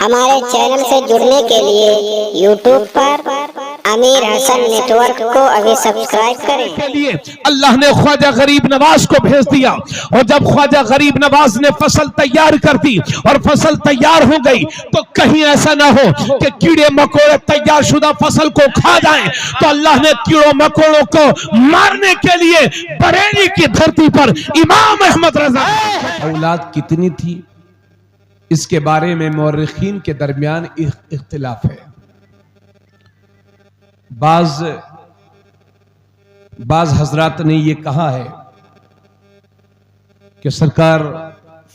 हमारे चैनल से जुड़ने के लिए YouTube पर अमीर हसन नेटवर्क को अभी सब्सक्राइब करें। के लिए अल्लाह ने ख्वाजा गरीब नवाज को भेज दिया और जब ख्वाजा गरीब नवाज ने फसल तैयार कर दी और फसल तैयार हो गई तो कहीं ऐसा ना हो कि कीड़े मकोड़े तैयार शुदा फसल को खा जाएं, तो अल्लाह ने कीड़ों मकोड़ों को मारने के लिए बरेली की धरती पर इमाम अहमद रजा औलाद कितनी थी इसके बारे में मुअर्रिखीन के दरमियान इख्तिलाफ है। बाज हजरात ने यह कहा है कि सरकार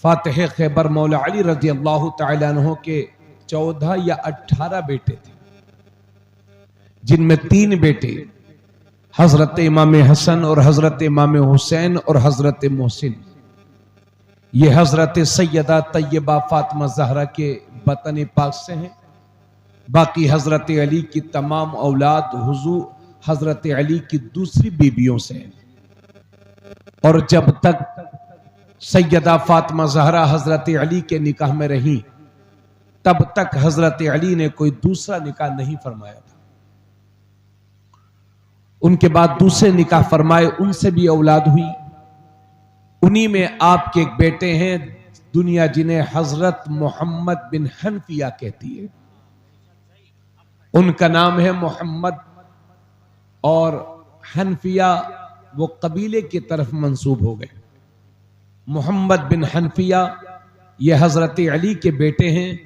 फातिह खैबर मौला अली रजी अल्लाह तआला अन्हु के 14 या 18 बेटे थे, जिनमें 3 बेटे हजरत इमाम हसन और हजरत इमाम हुसैन और हजरत मोहसिन, ये हजरत सैयदा तैयबा फातिमा ज़हरा के बतन पाक से हैं। बाकी हजरत अली की तमाम औलाद हुजूर हजरत अली की दूसरी बीबियों से हैं। और जब तक सैयदा फातिमा ज़हरा हजरत अली के निकाह में रही तब तक हजरत अली ने कोई दूसरा निकाह नहीं फरमाया था। उनके बाद दूसरे निकाह फरमाए, उनसे भी औलाद हुई। उन्हीं में आपके एक बेटे हैं दुनिया जिन्हें हजरत मोहम्मद बिन हनफिया कहती है, उनका नाम है मोहम्मद, और हनफिया वो कबीले की तरफ मंसूब हो गए। मोहम्मद बिन हनफिया ये हजरत अली के बेटे हैं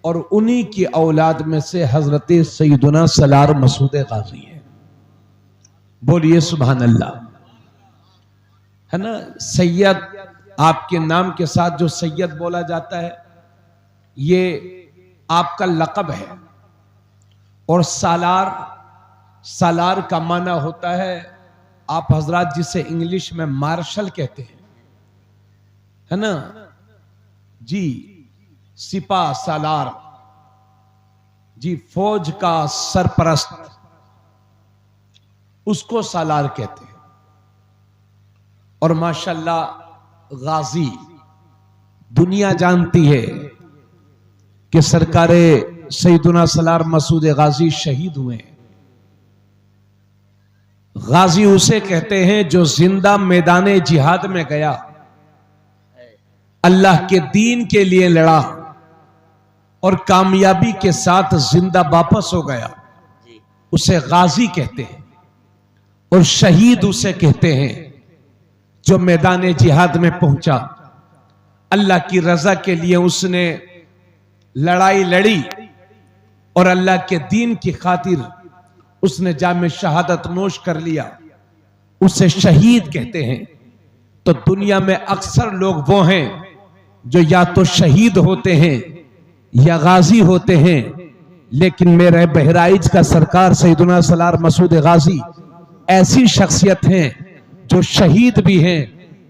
और उन्हीं की औलाद में से हजरत सैयदना सलार मसूद गाजी है। बोलिए सुभान अल्लाह। है ना, सैयद आपके नाम के साथ जो सैयद बोला जाता है ये आपका लक़ब है, और सालार का माना होता है, आप हजरात जिसे इंग्लिश में मार्शल कहते हैं, है ना जी, सिपा सालार जी, फौज का सरपरस्त, उसको सालार कहते हैं। और माशाल्लाह गाजी, दुनिया जानती है कि सरकारे सैयदना सलार मसूद गाजी शहीद हुए हैं। गाजी उसे कहते हैं जो जिंदा मैदान जिहाद में गया, अल्लाह के दीन के लिए लड़ा और कामयाबी के साथ जिंदा वापस हो गया, उसे गाजी कहते हैं। और शहीद उसे कहते हैं जो मैदान जिहाद में पहुंचा, अल्लाह की रजा के लिए उसने लड़ाई लड़ी और अल्लाह के दीन की खातिर उसने जाम शहादत नोश कर लिया, उसे शहीद कहते हैं। तो दुनिया में अक्सर लोग वो हैं जो या तो शहीद होते हैं या गाजी होते हैं, लेकिन मेरे बहराइच का सरकार सैयदना सलार मसूद गाजी ऐसी शख्सियत हैं जो शहीद भी हैं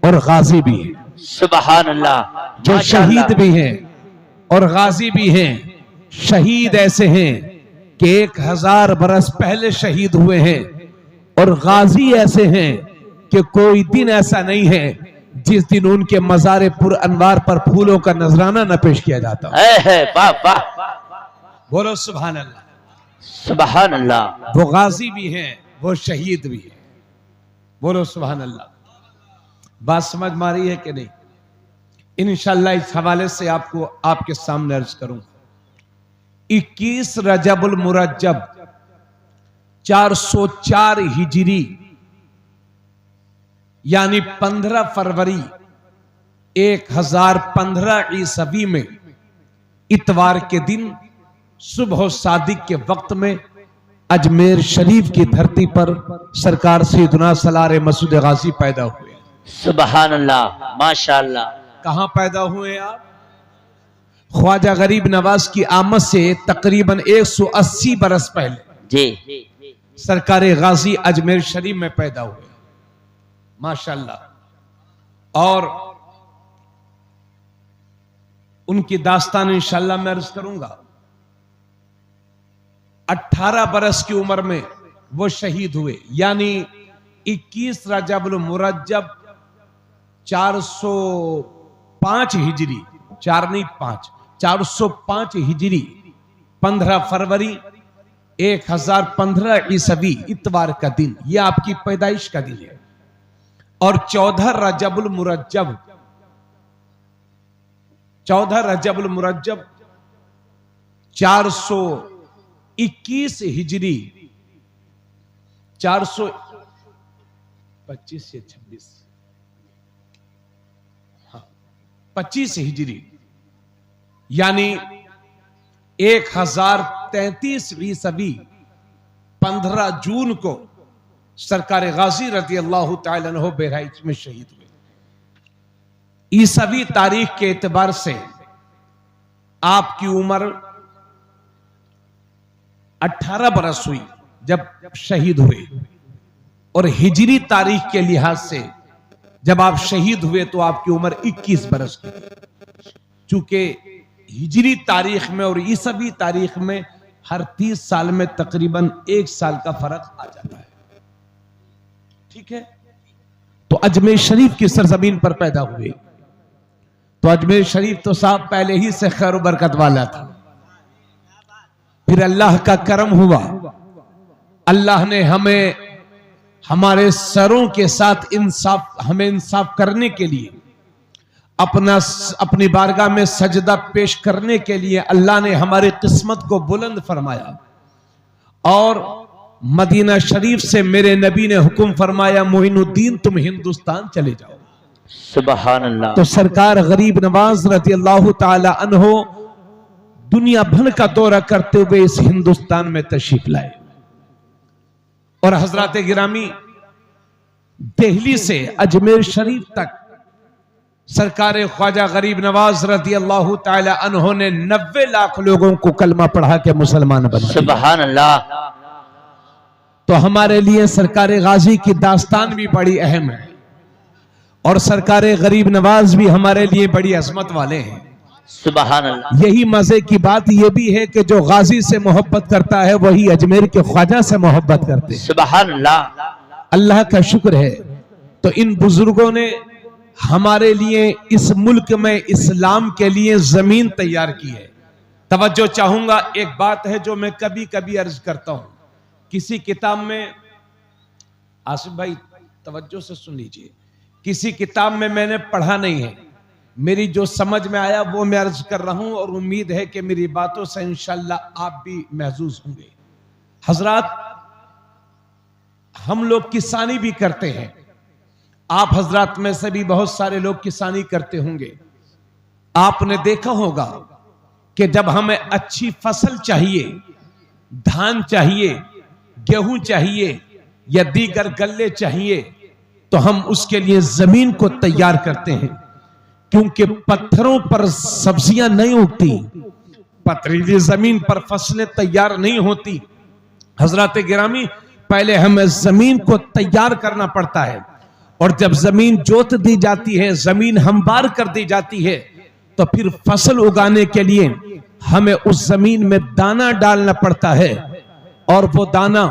और गाजी भी हैं। सुभान अल्लाह। जो शहीद भी हैं और गाजी भी हैं। शहीद ऐसे हैं कि 1000 बरस पहले शहीद हुए हैं, और गाजी ऐसे हैं कि कोई दिन ऐसा नहीं है जिस दिन उनके मज़ारे पुर अनवार पर फूलों का नजराना न पेश किया जाता। बोलो सुभान अल्लाह, सुभान अल्लाह। वो गाजी भी हैं, वो शहीद भी हैं। बोलो सुभान अल्लाह। बात समझ में आ रही है कि नहीं? इंशाअल्लाह इस हवाले से आपको आपके सामने अर्ज करूंगा। 21 रजबुल मुरज्जब 404 हिजरी यानी 15 फरवरी 1015 ईसवी में इतवार के दिन सुबह सादिक के वक्त में अजमेर शरीफ की धरती पर सरकार सैयदना सलार मसूद गाजी पैदा हुए। सुभान अल्लाह, माशाअल्लाह। कहां पैदा हुए आप? ख्वाजा गरीब नवाज की आमद से तकरीबन 180 बरस पहले जी सरकार गाजी अजमेर शरीफ में पैदा हुए। माशाअल्लाह। और उनकी दास्तान इंशाअल्लाह मैं अर्ज करूंगा। 18 बरस की उम्र में वो शहीद हुए, यानी 21 रजबुल मुरज्जब 405 हिजरी, 4 नहीं 5, 405 हिजरी 15 फरवरी 1015 ईसवी इतवार का दिन, यह आपकी पैदाइश का दिन है। और 14 रजबुल मुरज्जब 421 हिजरी 425 से 26 25 हिजरी यानी 1033 ईसवी 15 जून को सरकार गाजी रज़ी अल्लाह तआला अन्हु बहराइच में शहीद हुए। ईसवी तारीख के एतबार से आपकी उम्र 18 बरस हुई जब शहीद हुए, और हिजरी तारीख के लिहाज से जब आप शहीद हुए तो आपकी उम्र 21 बरस की। चूंकि हिजरी तारीख में और ईसवी तारीख में हर 30 साल में तकरीबन 1 साल का फर्क आ जाता है। ठीक है, तो अजमेर शरीफ की सरजमीन पर पैदा हुए। तो अजमेर शरीफ तो साहब पहले ही से खैर बरकत वाला था। फिर अल्लाह का करम हुआ, अल्लाह ने हमें हमारे सरों के साथ हमें इंसाफ करने के लिए अपनी बारगाह में सजदा पेश करने के लिए अल्लाह ने हमारी किस्मत को बुलंद फरमाया। और मदीना शरीफ से मेरे नबी ने हुक्म फरमाया, मोइनुद्दीन तुम हिंदुस्तान चले जाओ। सुभान अल्लाह। तो सरकार गरीब नवाज रज़ी अल्लाह तआला अन्हु दुनिया भर का दौरा करते हुए इस हिंदुस्तान में तशरीफ लाए। और हजरत गिरामी दिल्ली से अजमेर शरीफ तक सरकार ख्वाजा गरीब नवाज रज़ी अल्लाह तआला अन्हु ने 90 लाख लोगों को कलमा पढ़ा के मुसलमान बना। सुभान अल्लाह। तो हमारे लिए सरकार गाजी की दास्तान भी बड़ी अहम है, और सरकार गरीब नवाज भी हमारे लिए बड़ी अजमत वाले हैं। सुभान अल्लाह। यही मजे की बात यह भी है कि जो गाजी से मोहब्बत करता है वही अजमेर के ख्वाजा से मोहब्बत करते हैं। सुभान अल्लाह। अल्लाह का शुक्र है। तो इन बुजुर्गों ने हमारे लिए इस मुल्क में इस्लाम के लिए जमीन तैयार की है। तवज्जो चाहूंगा, एक बात है जो मैं कभी कभी अर्ज करता हूं, किसी किताब में, आसिफ भाई तवज्जो से सुन लीजिए, किसी किताब में मैंने पढ़ा नहीं है, मेरी जो समझ में आया वो मैं अर्ज कर रहा हूं, और उम्मीद है कि मेरी बातों से इंशाल्लाह आप भी महजूज होंगे। हजरात, हम लोग किसानी भी करते हैं, आप हजरात में से भी बहुत सारे लोग किसानी करते होंगे। आपने देखा होगा कि जब हमें अच्छी फसल चाहिए, धान चाहिए, गेहूं चाहिए या दीगर गल्ले चाहिए, तो हम उसके लिए जमीन को तैयार करते हैं, क्योंकि पत्थरों पर सब्जियां नहीं उगती, पथरीली जमीन पर फसलें तैयार नहीं होती। हजरत गिरामी, पहले हमें जमीन को तैयार करना पड़ता है, और जब जमीन जोत दी जाती है, जमीन हमवार कर दी जाती है, तो फिर फसल उगाने के लिए हमें उस जमीन में दाना डालना पड़ता है, और वो दाना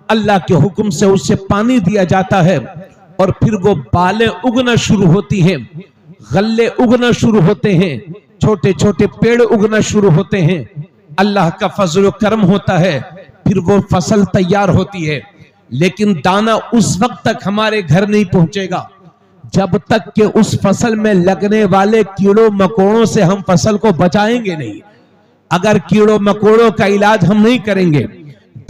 अल्लाह के हुक्म से उसे पानी दिया जाता है, और फिर वो बालें उगना शुरू होती हैं, गल्ले उगना शुरू होते हैं, छोटे छोटे पेड़ उगना शुरू होते हैं। अल्लाह का फजल करम होता है, फिर वो फसल तैयार होती है। लेकिन दाना उस वक्त तक हमारे घर नहीं पहुंचेगा जब तक कि उस फसल में लगने वाले कीड़ों मकोड़ों से हम फसल को बचाएंगे नहीं। अगर कीड़ों मकोड़ों का इलाज हम नहीं करेंगे,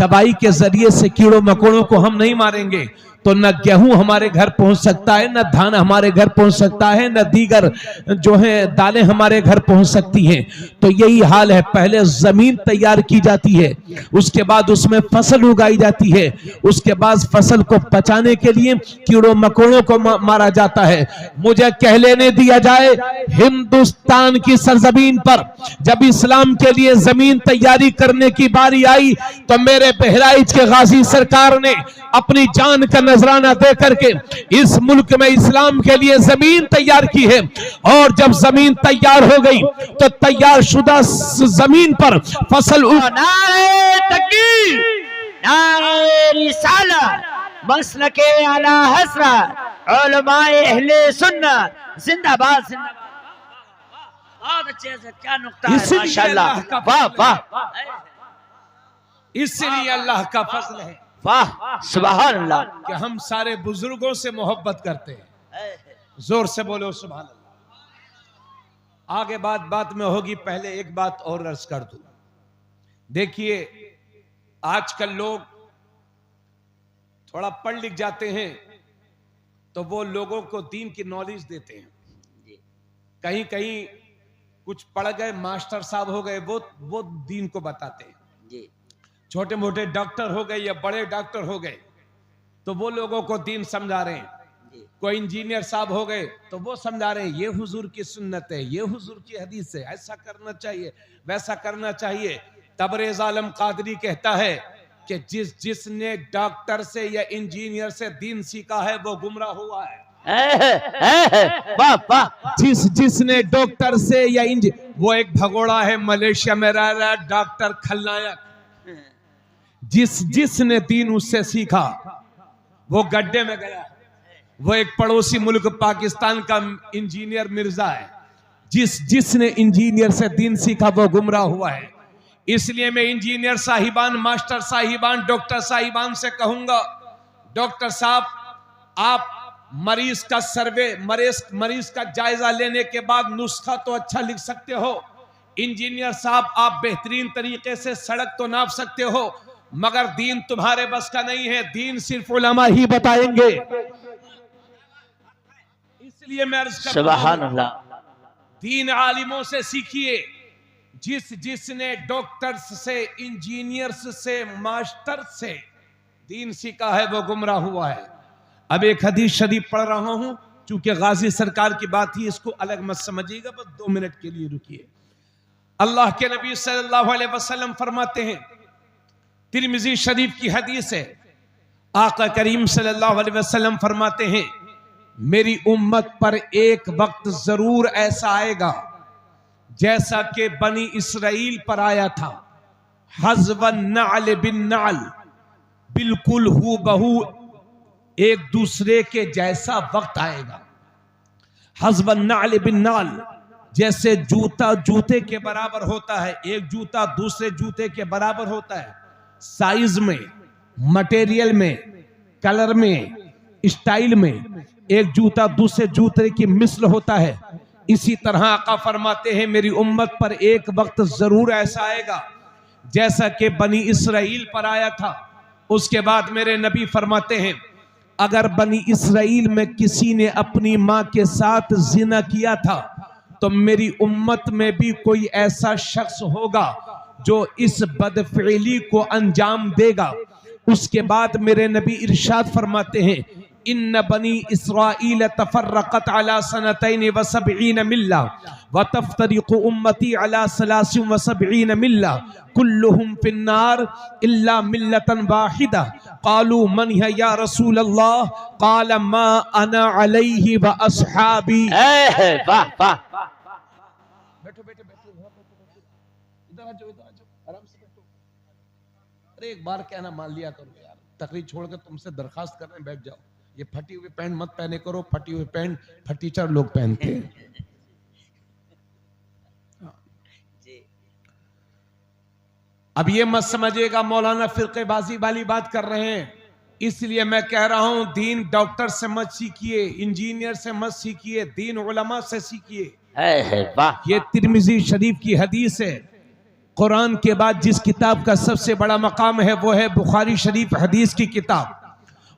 दवाई के जरिए से कीड़ों मकोड़ों को हम नहीं मारेंगे, तो न गेहूं हमारे घर पहुंच सकता है, न धान हमारे घर पहुंच सकता है, न दीगर जो है दालें हमारे घर पहुंच सकती हैं। तो यही हाल है, पहले जमीन तैयार की जाती है, उसके बाद उसमें फसल उगाई जाती है, उसके बाद फसल को बचाने के लिए कीड़ों मकोड़ों को मारा जाता है। मुझे कह लेने दिया जाए, हिंदुस्तान की सरजमीन पर जब इस्लाम के लिए जमीन तैयारी करने की बारी आई, तो मेरे बहराइच के गाजी सरकार ने अपनी जान का नजराना दे करके इस मुल्क में इस्लाम के लिए जमीन तैयार की है। और जब जमीन तैयार हो गई तो तैयार शुदा जमीन पर फसल नारे तकबीर, नारे रिसालत, मसलके आला हसरत, उलमाए अहले सुन्नत जिंदाबाद जिंदाबाद। बहुत अच्छे से, क्या नुक्ता है, इसलिए माशाल्लाह, अल्लाह का वाह फजल है। वाह इसलिए अल्लाह का फजल है वाह, सुभान अल्लाह। कि हम सारे बुजुर्गों से मोहब्बत करते हैं। जोर से बोलो सुभान अल्लाह। आगे बात में होगी, पहले एक बात और अर्ज कर दूं। देखिए, आजकल लोग थोड़ा पढ़ लिख जाते हैं तो वो लोगों को दीन की नॉलेज देते हैं। कहीं कहीं कुछ पढ़ गए, मास्टर साहब हो गए, वो दीन को बताते हैं। छोटे मोटे डॉक्टर हो गए या बड़े डॉक्टर हो गए तो वो लोगों को दीन समझा रहे हैं। कोई इंजीनियर साहब हो गए तो वो समझा रहे हैं, ये हुजूर की सुन्नत है, ये हुजूर की हदीस है, ऐसा करना चाहिए, वैसा करना चाहिए। तबरेज़ आलम कादरी कहता है कि जिसने डॉक्टर से या इंजीनियर से दीन सीखा है वो गुमराह हुआ है। वाह वाह, जिसने डॉक्टर से या वो एक भगोड़ा है, मलेशिया में रह रहा है, डॉक्टर खलनायक। जिसने दीन उससे सीखा वो गड्ढे में गया। वो एक पड़ोसी मुल्क पाकिस्तान का इंजीनियर मिर्जा है। जिसने इंजीनियर से दीन सीखा वो गुमराह हुआ है। इसलिए मैं इंजीनियर साहिबान, मास्टर साहिबान, डॉक्टर साहिबान से कहूंगा, डॉक्टर साहब आप मरीज का सर्वे, मरीज का जायजा लेने के बाद नुस्खा तो अच्छा लिख सकते हो। इंजीनियर साहब आप बेहतरीन तरीके से सड़क तो नाप सकते हो, मगर दीन तुम्हारे बस का नहीं है। दीन सिर्फ उलमा ही बताएंगे। इसलिए मैं अर्ज करता हूं, सुभान अल्लाह, दीन आलिमों से सीखिए। जिसने डॉक्टर्स से, इंजीनियर्स से, मास्टर से दीन सीखा है वो गुमराह हुआ है। अब एक हदीस शरीफ पढ़ रहा हूं, चूंकि गाजी सरकार की बात ही, इसको अलग मत समझिएगा, बस 2 मिनट के लिए रुकिए। अल्लाह के नबी सल्लल्लाहु अलैहि वसल्लम फरमाते हैं, तिरमिजी शरीफ की हदीस है, आका करीम सल्लल्लाहु अलैहि वसल्लम फरमाते हैं, मेरी उम्मत पर एक वक्त जरूर ऐसा आएगा जैसा कि बनी इसराइल पर आया था, हज़वन नाल बिन नाल, बिल्कुल हू बहू एक दूसरे के जैसा वक्त आएगा। हज़वन नाल बिन नाल, जैसे जूता जूते के बराबर होता है, एक जूता दूसरे जूते के बराबर होता है, साइज में, मटेरियल में, कलर में, स्टाइल में एक जूता दूसरे जूते की मिस्ल होता है। इसी तरह आका फरमाते हैं, मेरी उम्मत पर एक वक्त जरूर ऐसा आएगा जैसा कि बनी इसराइल पर आया था। उसके बाद मेरे नबी फरमाते हैं, अगर बनी इसराइल में किसी ने अपनी माँ के साथ जिना किया था तो मेरी उम्मत में भी कोई ऐसा शख्स होगा जो इस बदफिली को अंजाम देगा। उसके बाद मेरे नबी इरशाद फरमाते हैं, इन्न बनी इसराइल तफर्रक़त अला सनतैन व सबईन मिल्ला व तफ्तरिक़ु उम्मती अला सलासिन व सबईन मिल्ला कुल्लुहुम फिन्नार इल्ला मिल्लतन वाहिदा। क़ालू मन है या रसूल अल्लाह? क़ाल मा अना अलैहि व अस्हाबी। वाह वाह, बैठो बैठो बैठो, इधर आ जाओ, आराम से बैठो। अरे एक बार कहना मान लिया करो यार, तकरीर छोड़कर तुमसे दरखास्त करने बैठ जाओ। ये फटी हुई पैंट मत पहने करो, फटी हुई पैंट फटीचर लोग पहनते हैं। अब ये मत समझिएगा मौलाना फिरकेबाजी वाली बात कर रहे हैं, इसलिए मैं कह रहा हूं दीन डॉक्टर से मत सीखिए, इंजीनियर से मत सीखिए, दीन उलमा से सीखिए। वाह, ये तिरमिजी शरीफ की हदीस है। कुरान के बाद जिस किताब का सबसे बड़ा मकाम है वो है बुखारी शरीफ हदीस की किताब,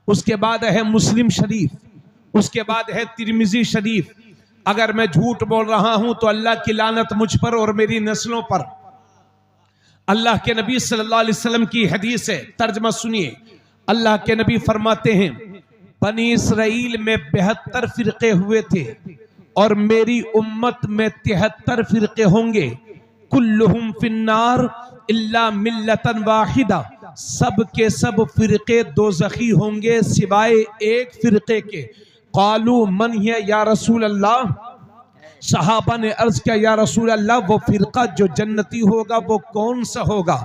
उसके बाद है मुस्लिम शरीफ, उसके बाद है तिरमिजी शरीफ। अगर मैं झूठ बोल रहा हूं तो अल्लाह की लानत मुझ पर और मेरी नस्लों पर। अल्लाह के नबी सल्लल्लाहु अलैहि वसल्लम की हदीस है, तर्जमा सुनिए। अल्लाह के नबी फरमाते हैं, बनी इसराइल में 72 फिरके हुए थे और मेरी उम्मत में 73 फिरके होंगे। कुल्लुहुम फिन्नार इल्ला मिल्लतन वाहिदा, सब के सब फिरके दोज़खी होंगे सिवाय एक फिरके के। क़ालू मन है या रसूल अल्लाह? सहाबा ने अर्ज किया, या रसूल अल्लाह वो फिरका जो जन्नती होगा वो कौन सा होगा?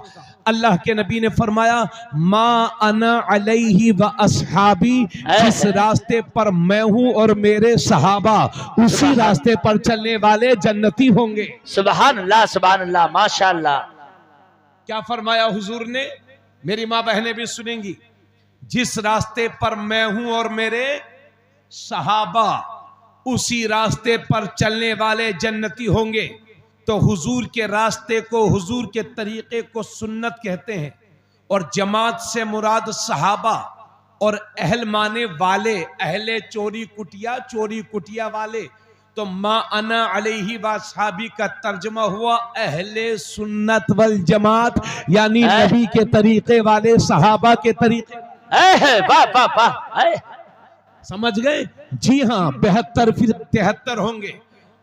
अल्लाह के नबी ने फरमाया, मा अना अलैहि व अस्हाबी, जिस रास्ते पर मैं हूं और मेरे सहाबा, उसी रास्ते पर चलने वाले जन्नती होंगे। सुभान अल्लाह, सुभान अल्लाह, माशाअल्लाह। क्या फरमाया हुजूर ने? मेरी माँ बहनें भी सुनेंगी। जिस रास्ते पर मैं हूं और मेरे सहाबा, उसी रास्ते पर चलने वाले जन्नती होंगे। तो हुजूर के रास्ते को, हुजूर के तरीके को सुन्नत कहते हैं, और जमात से मुराद सहाबा और अहल माने वाले, अहले चोरी कुटिया वाले। तो मा अना अलैहि व अस्हाबी का तर्जुमा हुआ अहले सुन्नत वल जमात, यानी नबी के तरीके वाले, सहाबा के तरीके। वाह वाह वाह, समझ गए? जी हाँ, 72 फिर 73 होंगे।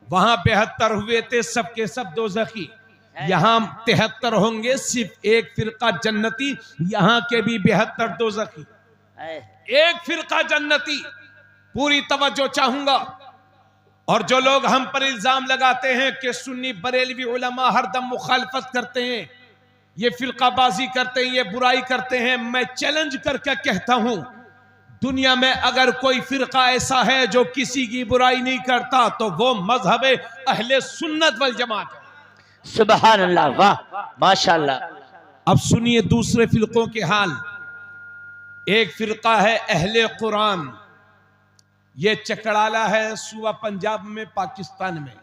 वहां 72 हुए थे, सबके सब दोज़खी। यहाँ 73 होंगे, सिर्फ एक फिरका जन्नती। यहाँ के भी 72 दोज़खी, एक फिरका जन्नती। पूरी तवज्जो चाहूंगा। और जो लोग हम पर इल्जाम लगाते हैं कि सुन्नी बरेलवी उलमा हरदम मुखालफत करते हैं, ये फिरकाबाजी करते हैं, ये बुराई करते हैं, मैं चैलेंज करके कहता हूं, दुनिया में अगर कोई फिरका ऐसा है जो किसी की बुराई नहीं करता, तो वो मजहब अहले सुन्नत वल जमात है। सुभान अल्लाह, वाह माशाअल्लाह। अब सुनिए दूसरे फिरकों के हाल। एक फिरका है अहले कुरान, ये चकड़ाला है, सूबा पंजाब में, पाकिस्तान में।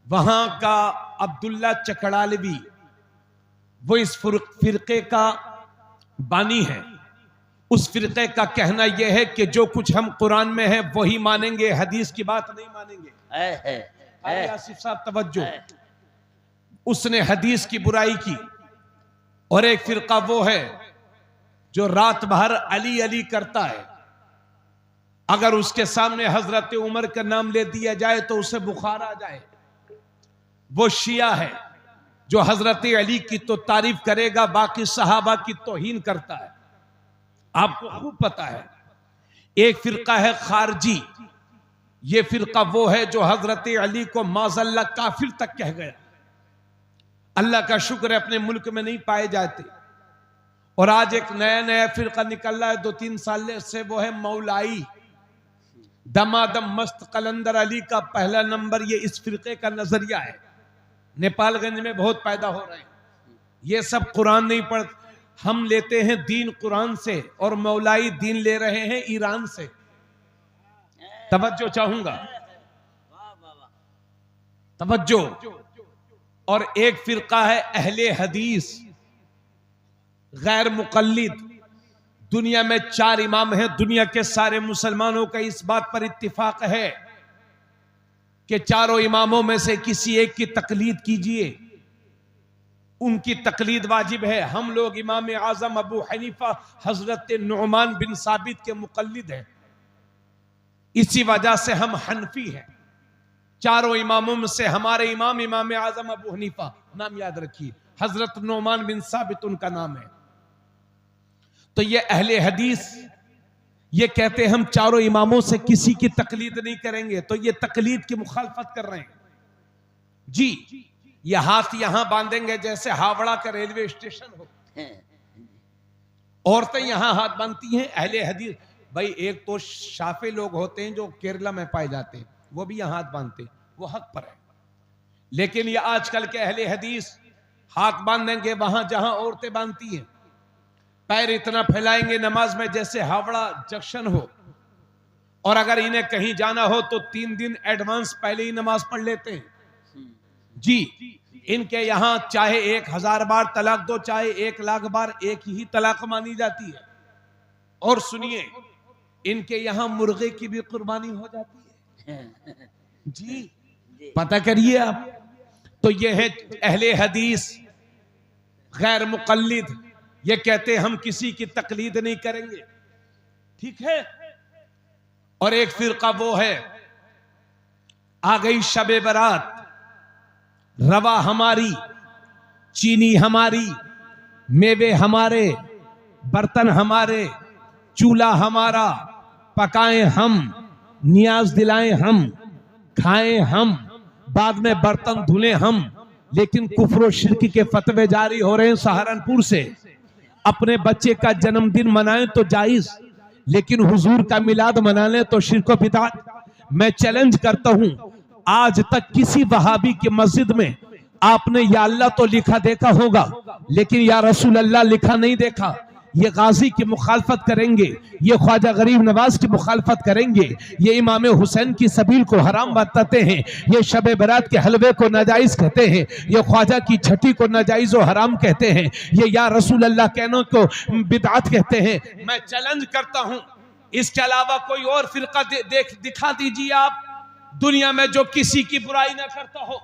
वहां का अब्दुल्ला चकड़ालवी, वो इस फिरके का बानी है। उस फिरके का कहना यह है कि जो कुछ हम कुरान में है वही मानेंगे, हदीस की बात नहीं मानेंगे। अरे आसिफ साहब तवज्जो, उसने हदीस की बुराई की। और एक फिरका वो है जो रात भर अली अली करता है। अगर उसके सामने हजरत उमर का नाम ले दिया जाए तो उसे बुखार आ जाए। वो शिया है जो हजरत अली की तो तारीफ करेगा, बाकी सहाबा की तौहीन करता है। आपको खूब पता है। एक फिरका है खारजी, ये फिरका वो है जो हजरत अली को माज़ल्ला काफिर तक कह गया। अल्लाह का शुक्र है अपने मुल्क में नहीं पाए जाते। और आज एक नया नया फिरका निकल रहा है 2-3 साल से, वो है मौलाई। दमादम मस्त कलंदर अली का पहला नंबर, ये इस फिरके का नजरिया है। नेपालगंज में बहुत पैदा हो रहे हैं। ये सब कुरान नहीं पढ़, हम लेते हैं दीन कुरान से, और मौलाई दीन ले रहे हैं ईरान से। तवज्जो चाहूंगा, तवज्जो। और एक फिरका है अहले हदीस गैर मुकल्लिद। दुनिया में 4 इमाम हैं। दुनिया के सारे मुसलमानों का इस बात पर इत्तिफाक है कि चारों इमामों में से किसी एक की तकलीद कीजिए, उनकी तकलीद वाजिब है। हम लोग इमाम आजम अबू हनीफा हजरत नुअमान बिन साबित के मुकल्लिद हैं। इसी वजह से हम हनफी हैं। चारों इमामों में से हमारे इमाम इमाम आजम अबू हनीफा, नाम याद रखिए, हजरत नुअमान बिन साबित उनका नाम है। तो ये अहले हदीस ये कहते हैं हम चारों इमामों से किसी की तकलीद नहीं करेंगे। तो ये तकलीद की मुखालफत कर रहे हैं जी। ये हाथ यहां बांधेंगे जैसे हावड़ा का रेलवे स्टेशन हो। औरतें यहां हाथ बांधती हैं अहले हदीस। भाई एक तो शाफे लोग होते हैं जो केरला में पाए जाते हैं, वो भी यहां हाथ बांधते हैं, वो हक पर है। लेकिन ये आजकल के अहले हदीस हाथ बांधेंगे वहां जहां औरतें बांधती हैं। पैर इतना फैलाएंगे नमाज में जैसे हावड़ा जंक्शन हो। और अगर इन्हें कहीं जाना हो तो 3 दिन एडवांस पहले ही नमाज पढ़ लेते हैं जी। इनके यहां चाहे 1000 बार तलाक दो, चाहे 1 लाख बार, एक ही तलाक मानी जाती है। और सुनिए, इनके यहां मुर्गे की भी कुर्बानी हो जाती है जी। पता करिए आप। तो ये है अहले हदीस गैर मुकल्लिद। ये कहते हम किसी की तकलीद नहीं करेंगे, ठीक है। और एक फिरका वो है, आ गई शबे बरात, रवा हमारी, चीनी हमारी, मेवे हमारे, बर्तन हमारे, चूल्हा हमारा, पकाएं हम, नियाज दिलाएं हम, खाएं हम, बाद में बर्तन धुलें हम, लेकिन कुफ्र और शिर्क के फतवे जारी हो रहे हैं सहारनपुर से। अपने बच्चे का जन्मदिन मनाएं तो जायज, लेकिन हुजूर का मिलाद मना लें तो शिर्क व बिदअत। मैं चैलेंज करता हूं, आज तक किसी वहाबी की मस्जिद में आपने या अल्लाह तो लिखा देखा होगा, लेकिन या रसूल अल्लाह लिखा नहीं देखा। ये गाजी की मुखालफत करेंगे, ये ख्वाजा गरीब नवाज की मुखालफत करेंगे, ये इमाम हुसैन की सबील को हराम बताते हैं, ये शब बरात के हलवे को नाजायज कहते हैं, ये ख्वाजा की छठी को नाजायज और हराम कहते हैं, ये या रसूल अल्लाह कहने को बिदअत कहते हैं। मैं चैलेंज करता हूं, इसके अलावा कोई और फिरका दिखा दीजिए आप दुनिया में जो किसी की बुराई ना करता हो।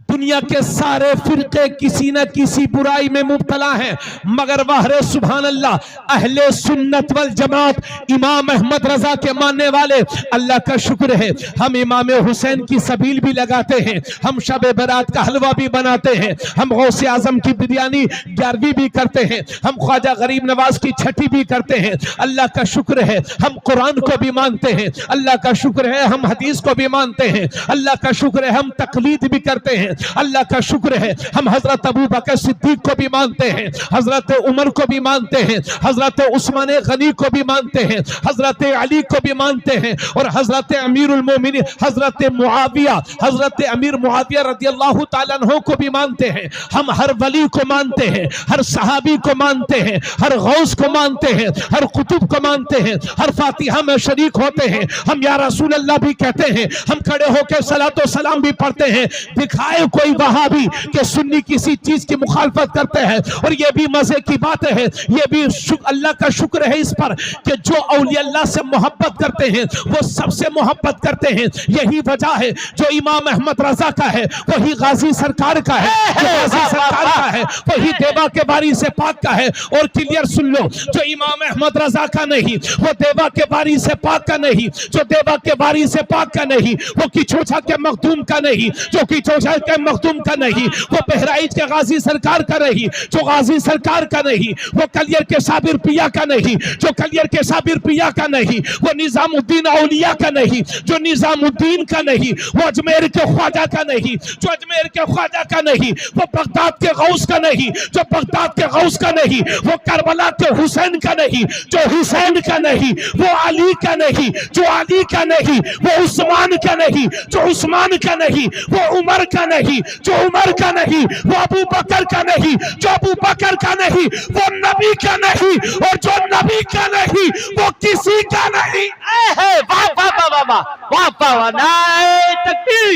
दुनिया के सारे फिरके किसी न किसी बुराई में मुब्तला हैं, मगर वाहरे सुभान अल्लाह अहले सुन्नत वल जमात इमाम अहमद रजा के मानने वाले, अल्लाह का शुक्र है हम इमाम हुसैन की सबील भी लगाते हैं, हम शब बरात का हलवा भी बनाते हैं, हम गौसे आजम की बिरयानी 11वीं भी करते हैं, हम ख्वाजा गरीब नवाज की छठी भी करते हैं। अल्लाह का शुक्र है हम कुरान को भी मानते हैं, अल्लाह का शुक्र है हम हदीस को भी मानते हैं, अल्लाह का शुक्र है हम तकलीद भी करते हैं, अल्लाह का शुक्र है हम हजरत अबू बकर सिद्दीक को भी मानते हैं, हजरत उमर को भी मानते हैं, हजरत उस्मान गनी को भी मानते हैं, हजरत अली को भी मानते हैं, और हजरत अमीरुल मोमिनीन हजरत मुआविया हजरत अमीर मुआविया रदियल्लाहु ताला अन्हु को भी मानते हैं। हम हर वली को मानते हैं, हर सहाबी को मानते हैं, हर गौस को मानते हैं, हर कुतुब को मानते हैं, हर फातिहा में शरीक होते हैं, हम या रसूल अल्लाह भी कहते हैं, हम खड़े होकर सलातो सलाम भी पढ़ते हैं। दिखाए कोई वहाबी के सुन्नी किसी चीज की मुखालफत करते हैं, और ये भी मजे की बात है, ये भी अल्लाह का शुक्र है इस पर कि जो औलिया अल्लाह से मोहब्बत करते हैं वो सबसे मोहब्बत करते हैं। यही वजह है जो इमाम अहमद रजा का है वही गाजी सरकार का है, जो गाजी सरकार का है वही देवा के बारी से पाक का है। और क्लियर सुन लो, जो इमाम अहमद रजा का नहीं वो देवा के बारी से पाक का नहीं, जो देवा के बारी से पाक का नहीं वो किचोछा के मखदूम का नहीं, जो किचोछा के मखदूम का नहीं वो बहराइच के गाजी सरकार का नहीं, जो गाजी सरकार का नहीं वो कलियर के साबिर पिया का नहीं, जो कलियर के साबिर पिया का नहीं वो निजामुद्दीन औलिया का नहीं, जो निजामुद्दीन का नहीं वो अजमेर के ख्वाजा का नहीं, जो अजमेर के ख्वाजा का नहीं वो बगदाद के गौस का नहीं, जो बगदाद के गौस का नहीं वो करबला के हुसैन का नहीं, जो हुसैन का नहीं वो अली का नहीं, जो अली का नहीं वो उस्मान का नहीं, जो उस्मान का नहीं वो उमर का नहीं, जो उमर का नहीं वो अबू बकर का नहीं, जो अबू बकर का नहीं वो नबी का नहीं, और जो नबी का नहीं वो किसी का नहीं। वाह वाह वाह वाह वाह वाह वाह, नाए तकबीर,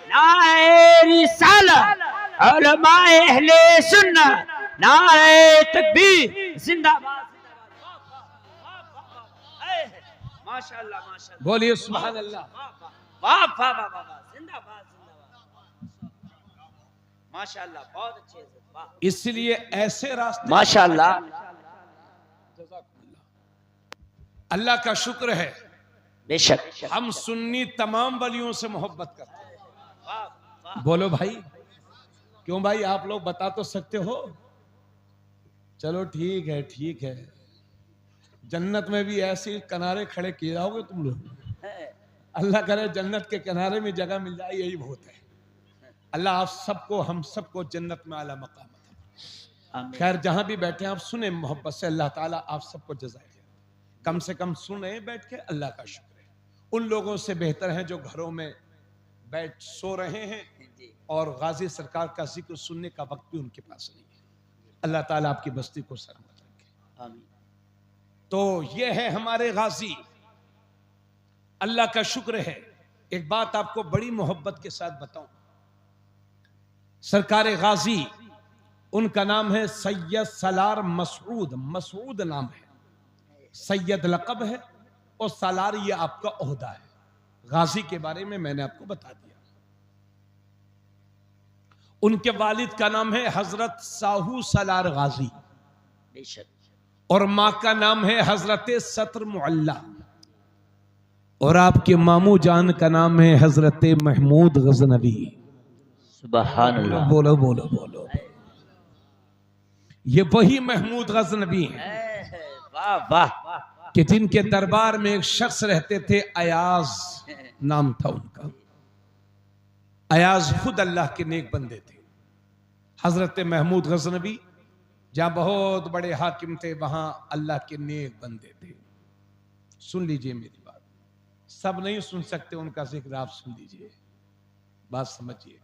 नाए रिसालत, उलमाए अहले सुन्नत, नाए तकबीर, जिंदाबाद माशाअल्लाह माशाअल्लाह, बोलिए सुभान अल्लाह, वाह वाह वाह वाह, जिंदाबाद माशाअल्लाह, बहुत अच्छे से, वाह। इसलिए ऐसे रास्ते माशाअल्लाह, अल्लाह का शुक्र है बेशक हम सुन्नी तमाम वलियों से मोहब्बत करते हैं। बोलो भाई, क्यों भाई आप लोग बता तो सकते हो? चलो ठीक है ठीक है, जन्नत में भी ऐसे किनारे खड़े किए जाओगे तुम लोग, अल्लाह करे जन्नत के किनारे में जगह मिल जाए, यही बहुत है। अल्लाह आप सबको हम सबको जन्नत में आला मकाम अता। खैर जहां भी बैठे आप सुने मोहब्बत से, अल्लाह ताला आप सबको जज़ाए, कम से कम सुने बैठ के, अल्लाह का शुक्र है। उन लोगों से बेहतर हैं जो घरों में बैठ सो रहे हैं और गाजी सरकार का जिक्र सुनने का वक्त भी उनके पास नहीं है। अल्लाह ताला आपकी बस्ती को सलामत रखे, आमीन। तो ये है हमारे गाजी, अल्लाह का शुक्र है। एक बात आपको बड़ी मोहब्बत के साथ बताऊं, सरकार गाजी उनका नाम है सैयद सलार मसूद, मसूद नाम है, सैयद लक़ब है, और सलार ये आपका ओहदा है। गाजी के बारे में मैंने आपको बता दिया। उनके वालिद का नाम है हजरत साहू सलार गाजी, और माँ का नाम है हजरत सत्र मुअल्ला, और आपके मामू जान का नाम है हजरत महमूद गजनवी। सुभान अल्लाह, बोलो बोलो बोलो, ये वही महमूद गजनवी हैं वाह वाह, कि जिनके दरबार में एक शख्स रहते थे, अयाज नाम था उनका। अयाज खुद अल्लाह के नेक बंदे थे, हजरत महमूद गजनवी जहां बहुत बड़े हाकिम थे, वहां अल्लाह के नेक बंदे थे। सुन लीजिए मेरी बात, सब नहीं सुन सकते उनका जिक्र, आप सुन लीजिए, बात समझिए।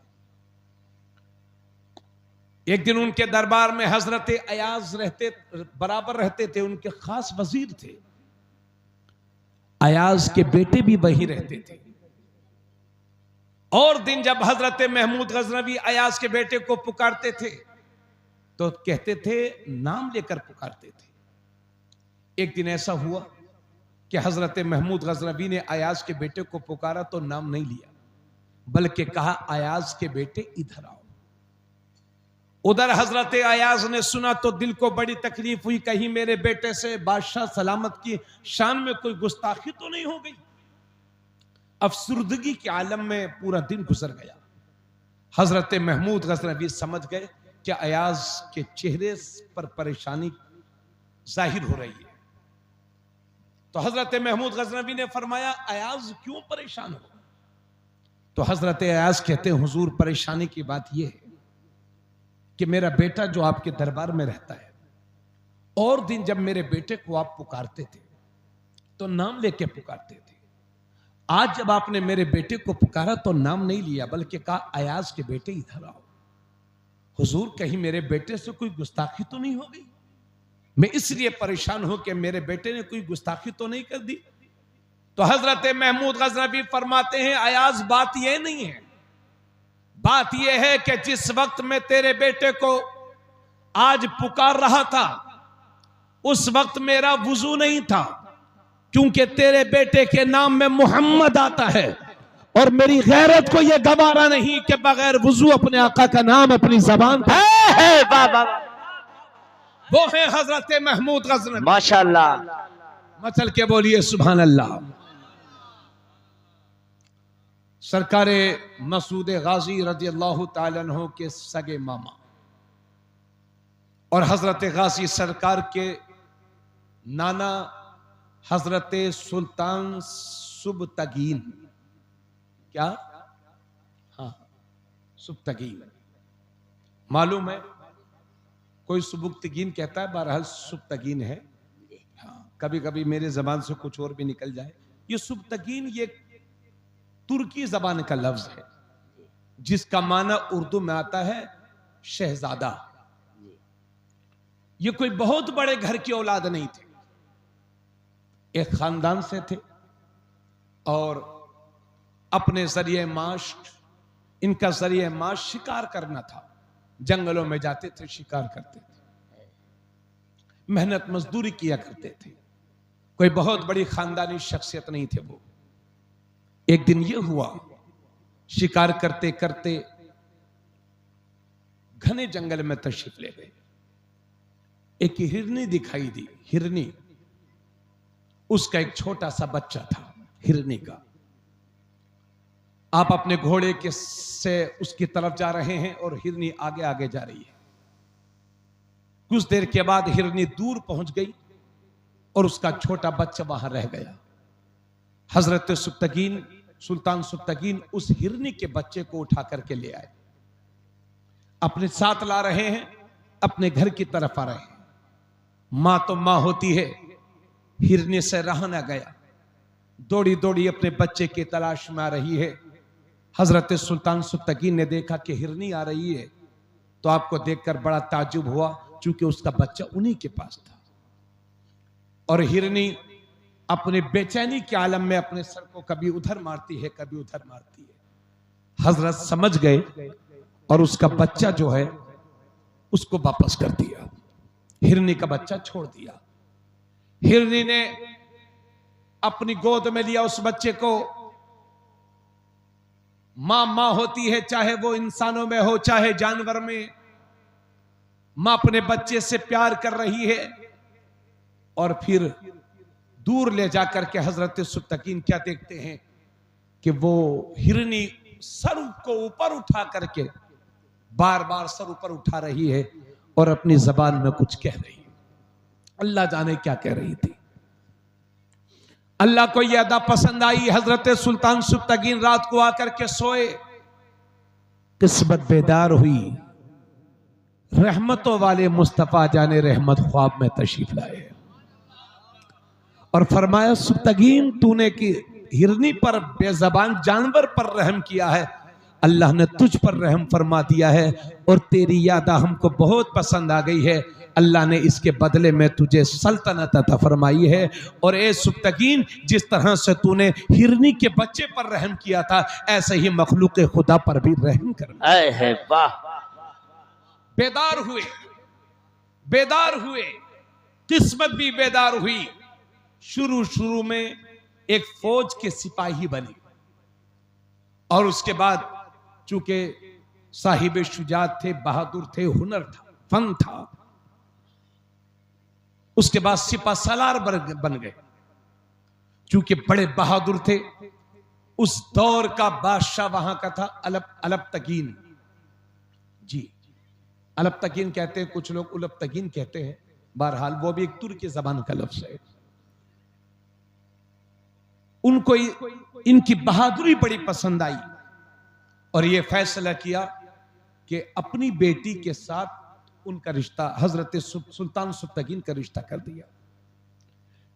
एक दिन उनके दरबार में हजरत अयाज बराबर रहते थे, उनके खास वजीर थे। अयाज के बेटे भी वहीं रहते थे। और दिन जब हजरत महमूद गजनवी अयाज के बेटे को पुकारते थे तो कहते थे, नाम लेकर पुकारते थे। एक दिन ऐसा हुआ कि हजरत महमूद गजनवी ने अयाज के बेटे को पुकारा तो नाम नहीं लिया, बल्कि कहा, अयाज के बेटे इधर आओ। उधर हजरत अयाज ने सुना तो दिल को बड़ी तकलीफ हुई, कहीं मेरे बेटे से बादशाह सलामत की शान में कोई गुस्ताखी तो नहीं हो गई। अफसुर्दगी के आलम में पूरा दिन गुजर गया। हजरत महमूद गजनवी समझ गए कि अयाज के चेहरे पर परेशानी जाहिर हो रही है। तो हजरत महमूद गजनवी ने फरमाया, अयाज क्यों परेशान हो? तो हजरत अयाज कहते हैं, हुजूर परेशानी की बात यह है कि मेरा बेटा जो आपके दरबार में रहता है, और दिन जब मेरे बेटे को आप पुकारते थे तो नाम लेके पुकारते थे, आज जब आपने मेरे बेटे को पुकारा तो नाम नहीं लिया, बल्कि कहा, अयाज के बेटे इधर आओ। हुजूर कहीं मेरे बेटे से कोई गुस्ताखी तो नहीं हो गई? मैं इसलिए परेशान हूं कि मेरे बेटे ने कोई गुस्ताखी तो नहीं कर दी। तो हजरत महमूद गजनवी फरमाते हैं, अयाज बात यह नहीं है, बात यह है कि जिस वक्त मैं तेरे बेटे को आज पुकार रहा था उस वक्त मेरा वुजू नहीं था, क्योंकि तेरे बेटे के नाम में मोहम्मद आता है और मेरी गैरत को यह गवारा नहीं कि बगैर वुजू अपने आका का नाम अपनी जबान पर। वो है हजरत महमूद गजनवी, माशाअल्लाह। मचल के बोलिए सुभान अल्लाह। सरकारे मसूद गाजी रजी अल्लाह तआला अन्हु के सगे मामा और हजरत गाजी सरकार के नाना हजरत सुल्तान सुबतगीन, क्या? हाँ, सुबतगीन मालूम है, कोई सुबुक्तगीन कहता है, बहरहाल सुबतगीन है। हाँ, कभी कभी मेरे जबान से कुछ और भी निकल जाए। ये सुबतगीन ये तुर्की जबान का लफ्ज है जिसका माना उर्दू में आता है शहजादा। ये कोई बहुत बड़े घर की औलाद नहीं थे, एक खानदान से थे और अपने जरिए माश, इनका जरिए माश शिकार करना था। जंगलों में जाते थे, शिकार करते थे, मेहनत मजदूरी किया करते थे। कोई बहुत बड़ी खानदानी शख्सियत नहीं थे वो। एक दिन ये हुआ, शिकार करते करते घने जंगल में तशरीफ ले गए। एक हिरनी दिखाई दी, हिरनी, उसका एक छोटा सा बच्चा था हिरनी का। आप अपने घोड़े के से उसकी तरफ जा रहे हैं और हिरनी आगे आगे जा रही है। कुछ देर के बाद हिरनी दूर पहुंच गई और उसका छोटा बच्चा वहां रह गया। हजरत सुबतगीन, सुल्तान सुबतगीन उस हिरनी के बच्चे को उठा करके ले आए, अपने साथ ला रहे हैं, अपने घर की तरफ आ रहे हैं। मां तो मां होती है, हिरनी से रहा ना गया, दौड़ी दौड़ी अपने बच्चे की तलाश में आ रही है। हजरत सुल्तान सुबतगीन ने देखा कि हिरनी आ रही है तो आपको देखकर बड़ा ताज्जुब हुआ, चूंकि उसका बच्चा उन्हीं के पास था। और हिरनी अपने बेचैनी के आलम में अपने सर को कभी उधर मारती है, कभी उधर मारती है। हजरत समझ गए और उसका बच्चा जो है उसको वापस कर दिया, हिरनी का बच्चा छोड़ दिया। हिरनी ने अपनी गोद में लिया उस बच्चे को। मां मां होती है, चाहे वो इंसानों में हो चाहे जानवर में। मां अपने बच्चे से प्यार कर रही है और फिर दूर ले जाकर के हजरत सुबतगीन क्या देखते हैं कि वो हिरनी सर को ऊपर उठा करके बार बार सर ऊपर उठा रही है और अपनी जबान में कुछ कह रही है। अल्लाह जाने क्या कह रही थी। अल्लाह को यह अदा पसंद आई। हजरत सुल्तान सुबतगीन रात को आकर के सोए, किस्मत बेदार हुई, रहमतों वाले मुस्तफ़ा जाने रहमत ख्वाब में तशरीफ लाए और फरमाया, सुतगीन तूने कि हिरनी पर बेज़बान जानवर पर रहम किया है, अल्लाह ने तुझ पर रहम फरमा दिया है और तेरी यादा हमको बहुत पसंद आ गई है। अल्लाह ने इसके बदले में तुझे सल्तनत अता फरमाई है। और ए सुबतकीन, जिस तरह से तूने हिरनी के बच्चे पर रहम किया था, ऐसे ही मखलूक खुदा पर भी रहम करना। है वाह। बेदार हुए, बेदार हुए, किस्मत भी बेदार हुई। शुरू में एक फौज के सिपाही बने और उसके बाद चूंकि साहिब शुजात थे, बहादुर थे, हुनर था, फन था, उसके बाद सिपा सलार बन गए। चूंकि बड़े बहादुर थे, उस दौर का बादशाह वहां का था अलबतकीन। जी, अलबतकीन कहते हैं, कुछ लोग उलबतकीन कहते हैं, बहरहाल वो भी एक तुर्की जबान का लफ्ज है। उनको इनकी बहादुरी बड़ी पसंद आई और ये फैसला किया कि अपनी बेटी के साथ उनका रिश्ता हजरत सुल्तान सुबतकीन का रिश्ता कर दिया।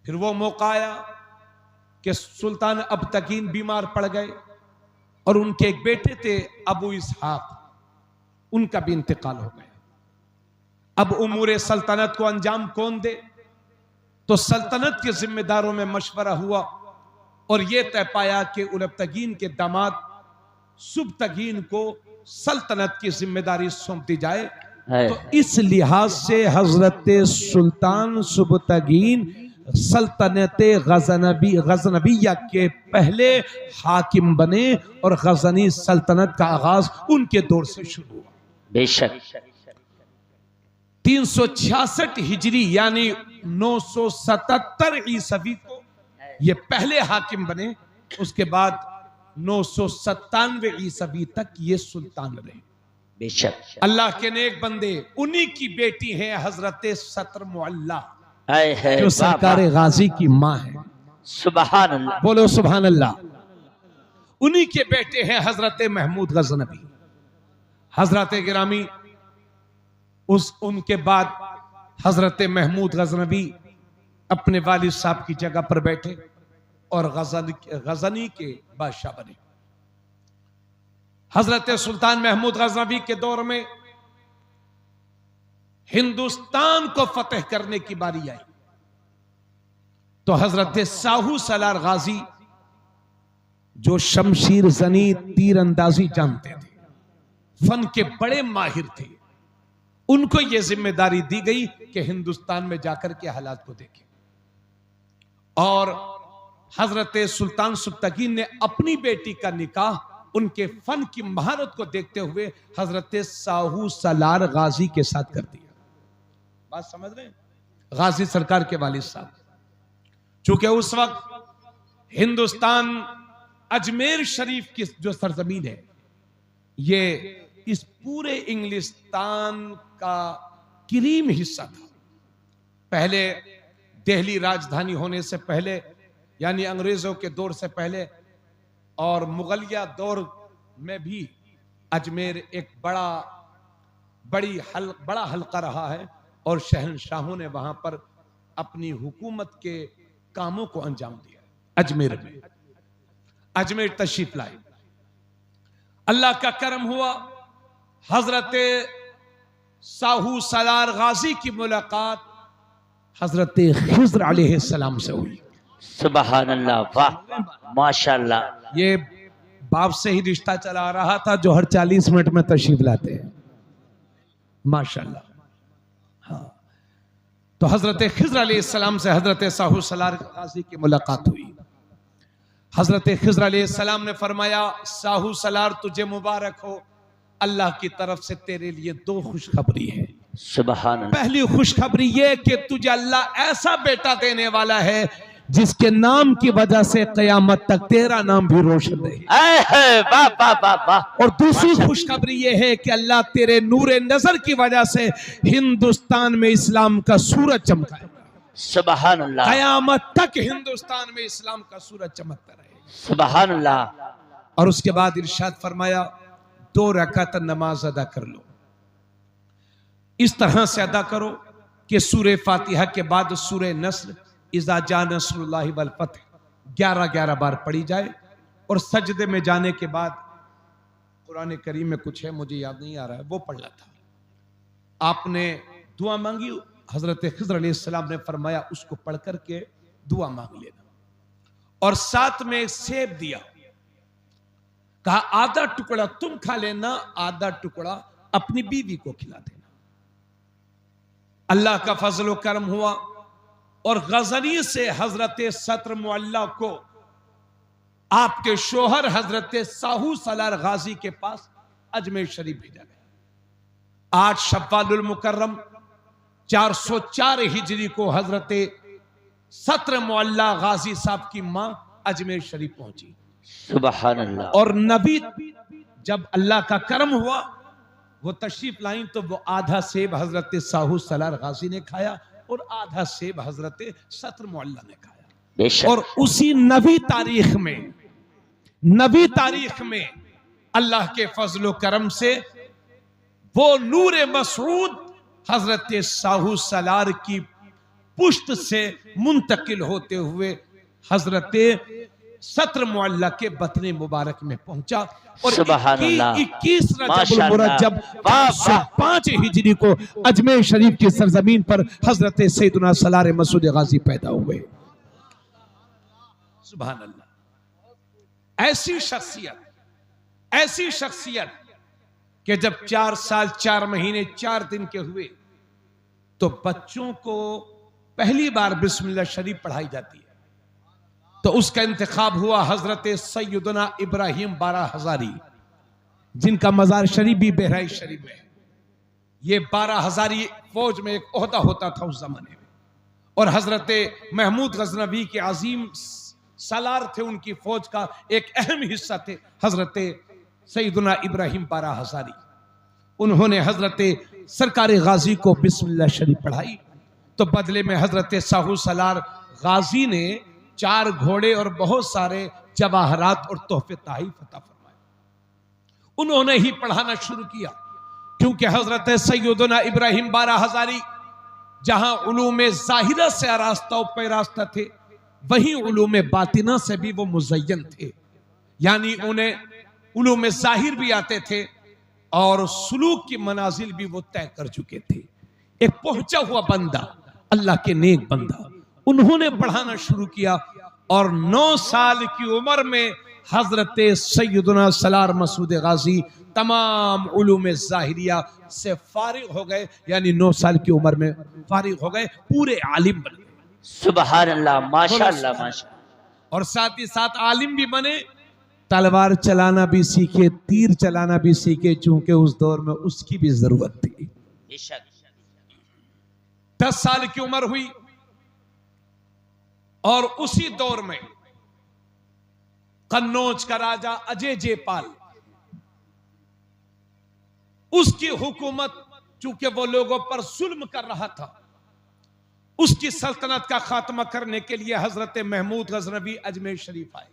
फिर वो मौका आया कि सुल्तान अबतकीन बीमार पड़ गए और उनके एक बेटे थे अबू इसहाक, उनका भी इंतकाल हो गया। अब उमूर सल्तनत को अंजाम कौन दे? तो सल्तनत के जिम्मेदारों में मशवरा हुआ और यह तय पाया कि उलबतकीन के दामाद सुबतकीन को सल्तनत की जिम्मेदारी सौंप दी जाए। तो इस लिहाज से हजरत सुल्तान सुबतकीन सल्तनत गजनबिया के पहले हाकिम बने और गजनी सल्तनत का आगाज उनके दौर से शुरू हुआ। बेशक 366 हिजरी यानी 977 ईसवी को ये पहले हाकिम बने। उसके बाद 997 ईसवी तक ये सुल्तान रहे। बेशक अल्लाह के नेक बंदे, उन्हीं की बेटी है हजरत सत्र मुअल्ला, है जो सरकार गाजी की माँ है। सुभान अल्लाह, बोलो सुभान अल्लाह। उन्हीं के बेटे हैं हजरत महमूद गजनबी। हजरत गिरामी उनके बाद हजरत महमूद गजनबी अपने वालिद साहब की जगह पर बैठे और गजनी के बादशाह बने। हजरत सुल्तान महमूद गजनबी के दौर में हिंदुस्तान को फतेह करने की बारी आई तो हजरत साहू सलार गाजी, जो शमशीर जनी तीर अंदाजी जानते थे, फन के बड़े माहिर थे, उनको यह जिम्मेदारी दी गई कि हिंदुस्तान में जाकर के हालात को देखें। और हजरत सुल्तान सुबतकीन ने अपनी बेटी का निकाह उनके फन की महारत को देखते हुए हजरत साहू सलार गाजी के साथ कर दिया। बात समझ रहे हैं? गाजी सरकार के वालिद साहब। चूंकि उस वक्त हिंदुस्तान अजमेर शरीफ की जो सरजमीन है, ये इस पूरे इंग्लिस्तान का करीम हिस्सा था। पहले दिल्ली राजधानी होने से पहले, यानी अंग्रेजों के दौर से पहले और मुगलिया दौर में भी अजमेर एक बड़ा हल्का रहा है और शहंशाहों ने वहां पर अपनी हुकूमत के कामों को अंजाम दिया। अजमेर में अजमेर तशरीफ लाए, अल्लाह का करम हुआ, हजरत साहू सलार गाजी की मुलाकात हजरत खिज़्र अलैहिस्सलाम से हुई। सुभान अल्लाह, वाह माशाअल्लाह। ये बाप से ही रिश्ता चला रहा था जो हर 40 मिनट में तशरीफ लाते हैं, माशाअल्लाह। हाँ, तो हजरत खिज़्र अलैहिस्सलाम से हजरत साहू सलार गाजी की मुलाकात हुई। हजरत खिज़्र अलैहिस्सलाम ने फरमाया, साहू सलार तुझे मुबारक हो, अल्लाह की तरफ से तेरे लिए 2 खुशखबरी है। सुभान अल्लाह। पहली खुशखबरी ये कि तुझे अल्लाह ऐसा बेटा देने वाला है जिसके नाम की वजह से कयामत तक तेरा नाम भी रोशन रहे। वाह वाह वाह वाह। और दूसरी खुशखबरी ये है कि अल्लाह तेरे नूरे नजर की वजह से हिंदुस्तान में इस्लाम का सूरज चमकाएगा। सुभान अल्लाह। कयामत तक हिंदुस्तान में इस्लाम का सूरज चमकता रहे। सुभान अल्लाह। और उसके बाद इरशाद फरमाया, 2 रकात नमाज अदा कर लो। इस तरह से अदा करो कि सूरे फातिहा के बाद सूरे नस्र, इज़ा जा नस्रुल्लाहि वल फतह 11-11 बार पढ़ी जाए। और सजदे में जाने के बाद कुरान करीम में कुछ है, मुझे याद नहीं आ रहा है, वो पढ़ना था। आपने दुआ मांगी, हजरत खिज़र अलैहिस्सलाम ने फरमाया उसको पढ़ करके दुआ मांग लेना। और साथ में एक सेब दिया, कहा आधा टुकड़ा तुम खा लेना, आधा टुकड़ा अपनी बीवी को खिला देना। अल्लाह का फजल करम हुआ और गजनी से हजरत सत्र मुअल्ला को आपके शोहर हजरत साहू सलार गाजी के पास अजमेर शरीफ भेजा गया। 8 शव्वालुल मुकर्रम 404 हिजरी को हजरत सत्र मुअल्ला गाजी साहब की मां अजमेर शरीफ पहुंची। सुभान अल्लाह। और नबी जब अल्लाह का करम हुआ वो तशरीफ लाई तो वो आधा सेब हजरत साहू सलार गाजी ने खाया और आधा सेब हजरत सत्र मुअल्ला ने खाया। बेशक। और उसी नबी तारीख में अल्लाह के फजलो करम से वो नूर मसऊद हजरत साहू सलार की पुश्त से मुंतकिल होते हुए हजरत सत्र मुअल्ला के बतने मुबारक में पहुंचा। और 21 रजबुल मुरज्जब 505 हिजरी को अजमेर शरीफ की सरजमीन पर हजरत सैयदना सलार मसूद गाजी पैदा हुए। सुभान अल्लाह। ऐसी शख्सियत कि जब 4 साल 4 महीने 4 दिन के हुए तो बच्चों को पहली बार बिस्मिल्लाह शरीफ पढ़ाई जाती है। तो उसका इंतखाब हुआ हजरत सैयदना इब्राहिम बारा हजारी, जिनका मजार शरीफ भी बहराइच शरीफ में है। ये बारा हजारी फौज में एक ओहदा होता था उस जमाने में। और हजरत महमूद गजनवी के अजीम सालार थे, उनकी फौज का एक अहम हिस्सा थे हजरत सैयदना इब्राहिम बारा हजारी। उन्होंने हजरत सरकार गाजी को बिस्मिल्लाह शरीफ पढ़ाई तो बदले में हजरत साहू सलार गाजी ने 4 घोड़े और बहुत सारे जवाहरात और तोहफे ताहीफ अता फरमाए। उन्होंने ही पढ़ाना शुरू किया क्योंकि हजरत सैयदना इब्राहिम बारा हजारी जहां उलूम जाहिरा से आरास्ता पैरास्ता थे, वहीं उलूम बातिना से भी वो मुज़य्यन थे। यानी उन्हें उलूम जाहिर भी आते थे और सुलूक की मनाजिल भी वो तय कर चुके थे। एक पहुंचा हुआ बंदा, अल्लाह के नेक बंदा, उन्होंने पढ़ाना शुरू किया। और 9 साल की उम्र में हजरत सैयदना सलार मसूद गाजी तमाम उलूम जाहिरिया से फारिग हो गए। यानी 9 साल की उम्र में फारिग हो गए, पूरे आलिम बन गए। सुभान अल्लाह, माशाअल्लाह माशाअल्लाह। और साथ ही साथ आलिम भी बने, तलवार चलाना भी सीखे, तीर चलाना भी सीखे, चूंकि उस दौर में उसकी भी जरूरत थी। 10 साल की उम्र हुई और उसी दौर में कन्नौज का राजा अजय जयपाल, उसकी हुकूमत चूंकि वो लोगों पर जुल्म कर रहा था, उसकी सल्तनत का खात्मा करने के लिए हजरत महमूद गजनवी अजमेर शरीफ आए।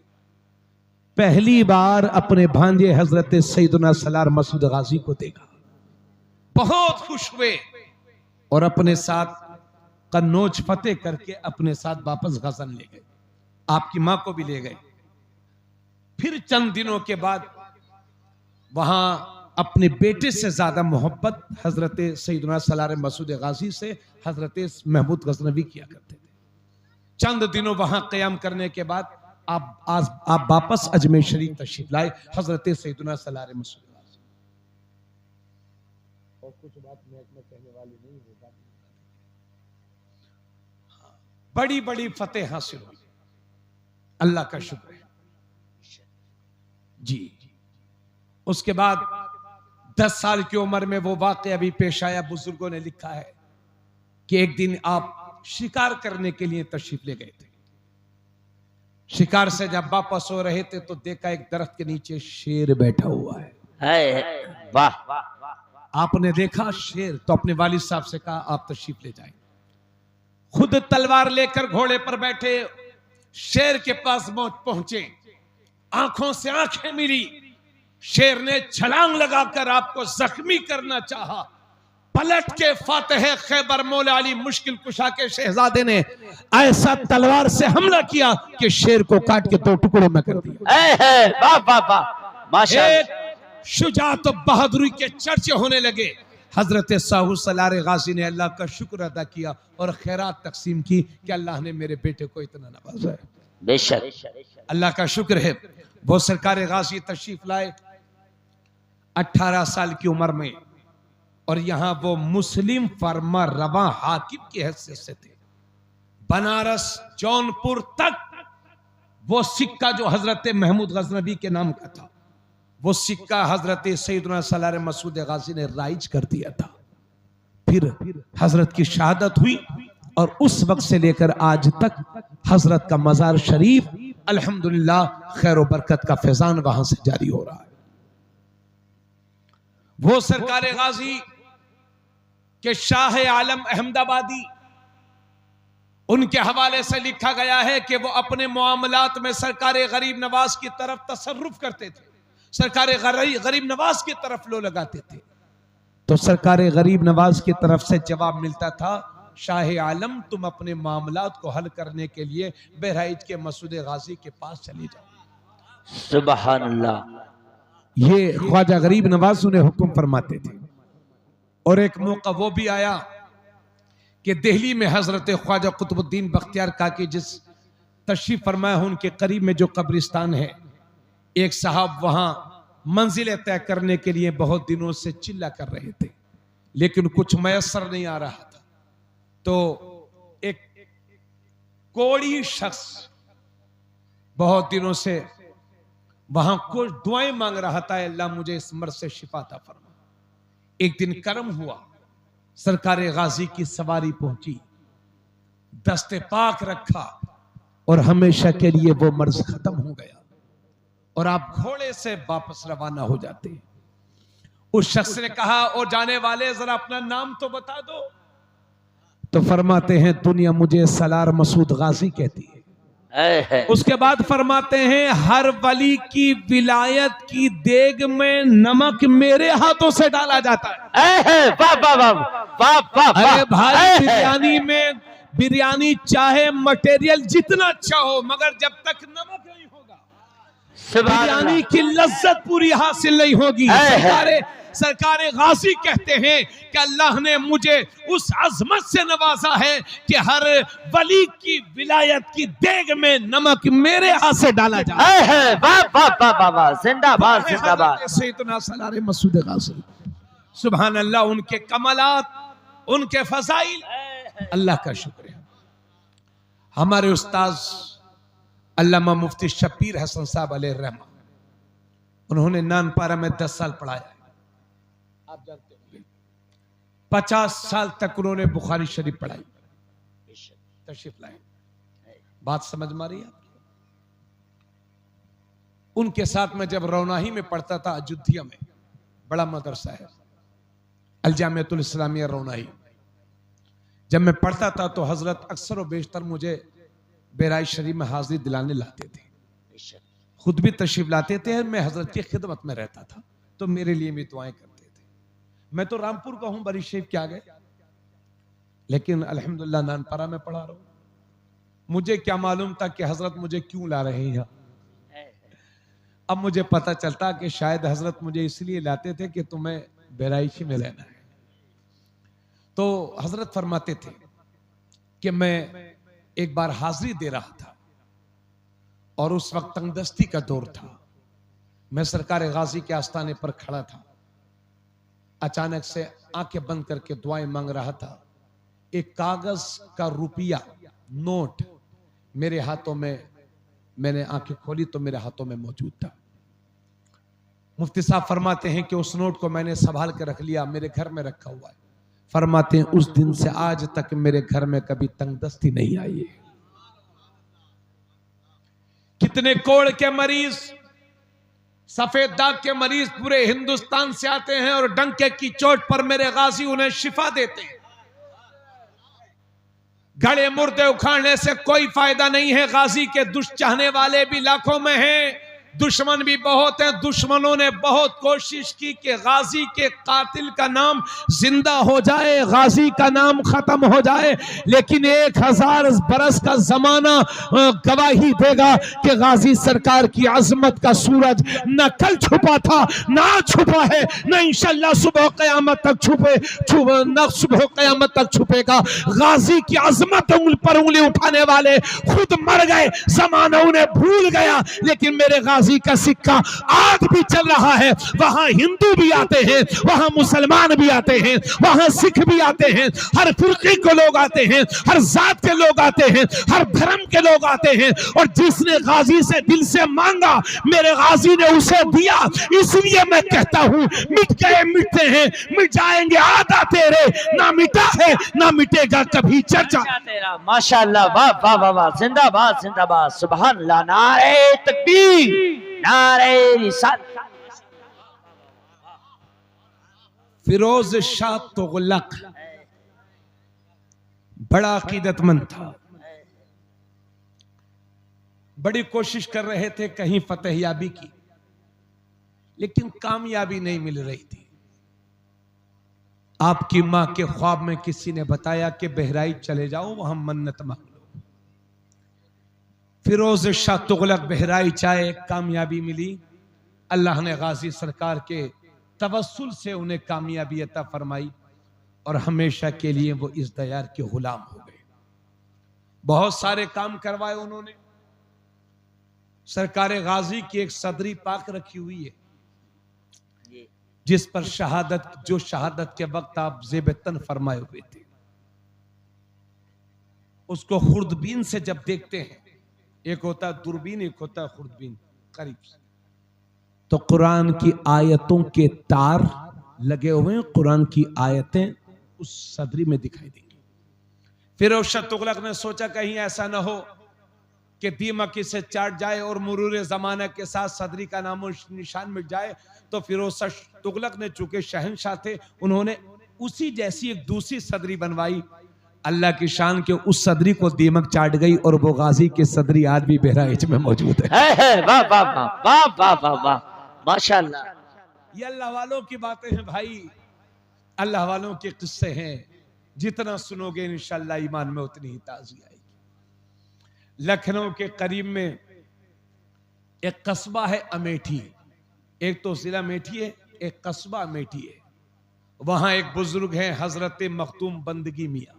पहली बार अपने भांजे हजरत सैयदना सलार मसूद गाजी को देखा, बहुत खुश हुए और अपने साथ कन्नौज फतेह करके अपने साथ वापस गजन ले गए। आपकी मां को भी ले गए। फिर चंद दिनों के बाद वहां अपने बेटे से ज्यादा मोहब्बत हजरत सैयदना सलार मसूद गाजी से हजरत महमूद गजनवी किया करते थे। चंद दिनों वहां कयाम करने के बाद आप वापस अजमेर शरीफ तशरीफ लाए हजरत सैयदना सलार मसूद गाजी। और कुछ बात मैं कहने वाली नहीं होगा। बड़ी बड़ी फतेह हासिल हुई, अल्लाह का शुक्र है जी। उसके बाद 10 साल की उम्र में वो वाक़या भी पेश आया। बुजुर्गों ने लिखा है कि एक दिन आप शिकार करने के लिए तशरीफ ले गए थे। शिकार से जब वापस हो रहे थे तो देखा एक दरख्त के नीचे शेर बैठा हुआ है। वाह। आपने देखा शेर तो अपने वालिद साहब से कहा आप तशरीफ ले जाएं। खुद तलवार लेकर घोड़े पर बैठे शेर के पास पहुंचे, आंखों से आंखें मिली। शेर ने छलांग लगाकर आपको जख्मी करना चाहा, पलट के फातह खैबर मौला अली मुश्किल कुशा के शहजादे ने ऐसा तलवार से हमला किया कि शेर को काट के 2 टुकड़ों में कर दिया। वाह वाह वाह माशाअल्लाह। एक शुजाअत और बहादुरी के चर्चे होने लगे। हजरत साहू सलार गाजी ने अल्लाह का शुक्र अदा किया और खैरात तकसीम की कि अल्लाह ने मेरे बेटे को इतना नवाजा है। बेशक अल्लाह का शुक्र है। वो सरकार गाजी तशरीफ लाए 18 साल की उम्र में, और यहां वो मुस्लिम फरमा रवा हाकिम की हैसियत से थे। बनारस जौनपुर तक वो सिक्का जो हजरत महमूद गजनबी के नाम का था, वो सिक्का हजरत सैयदना सलार मसूद गाजी ने राइज कर दिया था। फिर हजरत की शहादत हुई और उस वक्त से लेकर आज तक हजरत का मजार शरीफ अल्हम्दुलिल्लाह खैर व बरकत का फैजान वहां से जारी हो रहा है। वो सरकार गाजी के शाह आलम अहमदाबादी, उनके हवाले से लिखा गया है कि वो अपने मामलात में सरकार गरीब नवाज की तरफ तसर्रुफ करते थे, सरकार गरीब नवाज की तरफ लो लगाते थे। तो सरकार गरीब नवाज की तरफ से जवाब मिलता था, शाह आलम तुम अपने मामलात को हल करने के लिए बहराइच के मसूद गाजी के पास चले जाओ। सुभान अल्लाह। ये ख्वाजा गरीब नवाज उन्हें हुक्म फरमाते थे। और एक मौका वो भी आया कि दिल्ली में हजरत ख्वाजा कुतुबुद्दीन बख्तियार काकी जिस तशरीफ फरमाया है उनके करीब में जो कब्रिस्तान है, एक साहब वहां मंजिलें तय करने के लिए बहुत दिनों से चिल्ला कर रहे थे, लेकिन कुछ मयसर नहीं आ रहा था। तो एक कोड़ी शख्स बहुत दिनों से वहां कुछ दुआएं मांग रहा था, अल्लाह मुझे इस मर्ज से शिफा अता फरमा। एक दिन कर्म हुआ, सरकार गाजी की सवारी पहुंची, दस्ते पाक रखा और हमेशा के लिए वो मर्ज खत्म हो गया और आप घोड़े से वापस रवाना हो जाते हैं। उस शख्स ने कहा, ओ जाने वाले जरा अपना नाम तो बता दो। तो फरमाते हैं, दुनिया मुझे सलार मसूद गाजी कहती है। उसके बाद फरमाते हैं, हर वली की विलायत की देग में नमक मेरे हाथों से डाला जाता है। वाह वाह वाह। अरे भाई, बिरयानी चाहे मटेरियल जितना अच्छा हो, मगर जब तक नमक नहीं होगा बिरयानी की लज्जत पूरी हासिल नहीं होगी। सरकार गाजी कहते हैं कि अल्लाह ने मुझे उस अजमत से नवाजा है कि हर वली की विलायत की देग में नमक मेरे हाथ से डाला जाए। जिंदाबाद जिंदाबाद। सैयदना सलार मसूद गाजी, सुभान अल्लाह, उनके कमालात, उनके फजाइल, अल्लाह का शुक्र है। हमारे उस्ताद अल्लामा मुफ्ती शब्बीर हसन साहब अलैहि रहमा, उन्होंने नानपारा में 10 साल पढ़ाया। आप जानते होंगे 50 साल तक उन्होंने बुखारी शरीफ पढ़ाई। तशरीफ लाए, बात समझ में आ रही है आपकी? उनके साथ में जब रौनाही में पढ़ता था, अयोध्या में बड़ा मदरसा है अल जामियतुल इस्लामिया रौनाही, जब मैं पढ़ता था तो हजरत अक्सर और बेशतर मुझे बहराइच शरीफ में हाजिरी दिलाने लाते थे, खुद भी तशरीफ लाते थे। मैं हजरत की खिदमत में रहता था तो मेरे लिए भी दुआएं करते थे। मैं तो रामपुर का हूं, बरी शरीफ के आगे, लेकिन अल्हम्दुलिल्लाह नानपारा में पढ़ा रहा हूं। मुझे क्या मालूम था कि हजरत मुझे क्यों ला रहे हैं। अब मुझे पता चलता कि शायद हजरत मुझे इसलिए लाते थे कि तुम्हें बहराइच में रहना है। तो हजरत फरमाते थे कि मैं एक बार हाजिरी दे रहा था और उस वक्त तंगदस्ती का दौर था। मैं सरकार गाजी के आस्थाने पर खड़ा था, अचानक से आंखें बंद करके दुआएं मांग रहा था। एक कागज का रुपया नोट मेरे हाथों में, मैंने आंखें खोली तो मेरे हाथों में मौजूद था। मुफ्ती साहब फरमाते हैं कि उस नोट को मैंने संभाल कर रख लिया, मेरे घर में रखा हुआ है। फरमाते हैं उस दिन से आज तक मेरे घर में कभी तंगदस्ती नहीं आई है। कितने कोढ़ के मरीज, सफेद दाग के मरीज पूरे हिंदुस्तान से आते हैं और डंके की चोट पर मेरे गाजी उन्हें शिफा देते हैं। गड़े मुर्दे उखाड़ने से कोई फायदा नहीं है। गाजी के दुष्ट चाहने वाले भी लाखों में हैं, दुश्मन भी बहुत हैं। दुश्मनों ने बहुत कोशिश की कि गाजी के कातिल का नाम जिंदा हो जाए, गाजी का नाम खत्म हो जाए, लेकिन 1000 बरस का जमाना गवाही देगा कि गाजी सरकार की अजमत का सूरज न कल छुपा था, ना छुपा है, न इंशाल्लाह सुबह क़यामत तक न सुबह क़यामत तक छुपेगा। गाजी की अजमत पर उंगली उठाने वाले खुद मर गए, जमाना उन्हें भूल गया, लेकिन मेरे गाजी का सिक्का आज भी चल रहा है। वहां हिंदू भी आते हैं, वहां मुसलमान भी आते हैं, वहां सिख भी आते हैं, हर फिरके के लोग आते हैं, हर जात के लोग आते हैं, हर धर्म के लोग आते हैं, और जिसने गाजी से दिल से मांगा मेरे गाजी ने उसे दिया। इसलिए मैं कहता हूं मिट गए मिटते हैं, मिट जाएंगे आधा तेरे, ना मिटा है ना मिटेगा कभी चर्चा तेरा। माशाअल्लाह, वाह वाह वाह वाह, जिंदाबाद जिंदाबाद, सुभान अल्लाह, नारे तकबीर, नारे रिसालत। फिरोज शाह तुगलक बड़ा अकीदतमंद था, बड़ी कोशिश कर रहे थे कहीं फतहयाबी की, लेकिन कामयाबी नहीं मिल रही थी। आपकी मां के ख्वाब में किसी ने बताया कि बहराइच चले जाओ, वहां मन्नत मांग लो। फिरोज शाह तुगलक बहराइच आए, कामयाबी मिली। अल्लाह ने गाजी सरकार के तवस्सुल से उन्हें कामयाबी अता फरमाई और हमेशा के लिए वो इस दयार के गुलाम हो गए। बहुत सारे काम करवाए उन्होंने। सरकार गाजी की एक सदरी पाक रखी हुई है, जिस पर शहादत के वक्त आप ज़ेब-ए-तन फरमाए हुए थे। उसको खुर्दबीन से जब देखते हैं, एक होता है दूरबीन, एक होता है खुर्दबीन, करीब से, तो कुरान की आयतों के तार लगे हुए हैं, कुरान की आयतें उस सदरी में दिखाई देंगी। फिरोज शाह तुगलक ने सोचा कहीं ऐसा ना हो कि दीमक इसे चाट जाए और मुरूर जमाना के साथ सदरी का नामो निशान मिट जाए। तो फिरोज शाह तुगलक ने चूंकि शहंशाह थे, उन्होंने उसी जैसी एक दूसरी सदरी बनवाई। अल्लाह की शान के उस सदरी को दीमक चाट गई और वो गाजी की सदरी आज भी बहराइच में मौजूद है। वाह वाह वाह वाह वाह वाह वाह, माशाअल्लाह। ये अल्लाह वालों की बातें हैं भाई, अल्लाह वालों के किस्से हैं। जितना सुनोगे इंशाअल्लाह ईमान में उतनी ही ताज़गी आएगी। लखनऊ के करीब में एक कस्बा है अमेठी, एक तो जिला अमेठी है, एक कस्बा अमेठी है। वहां एक बुजुर्ग है हजरत मखदूम बंदगी मियां,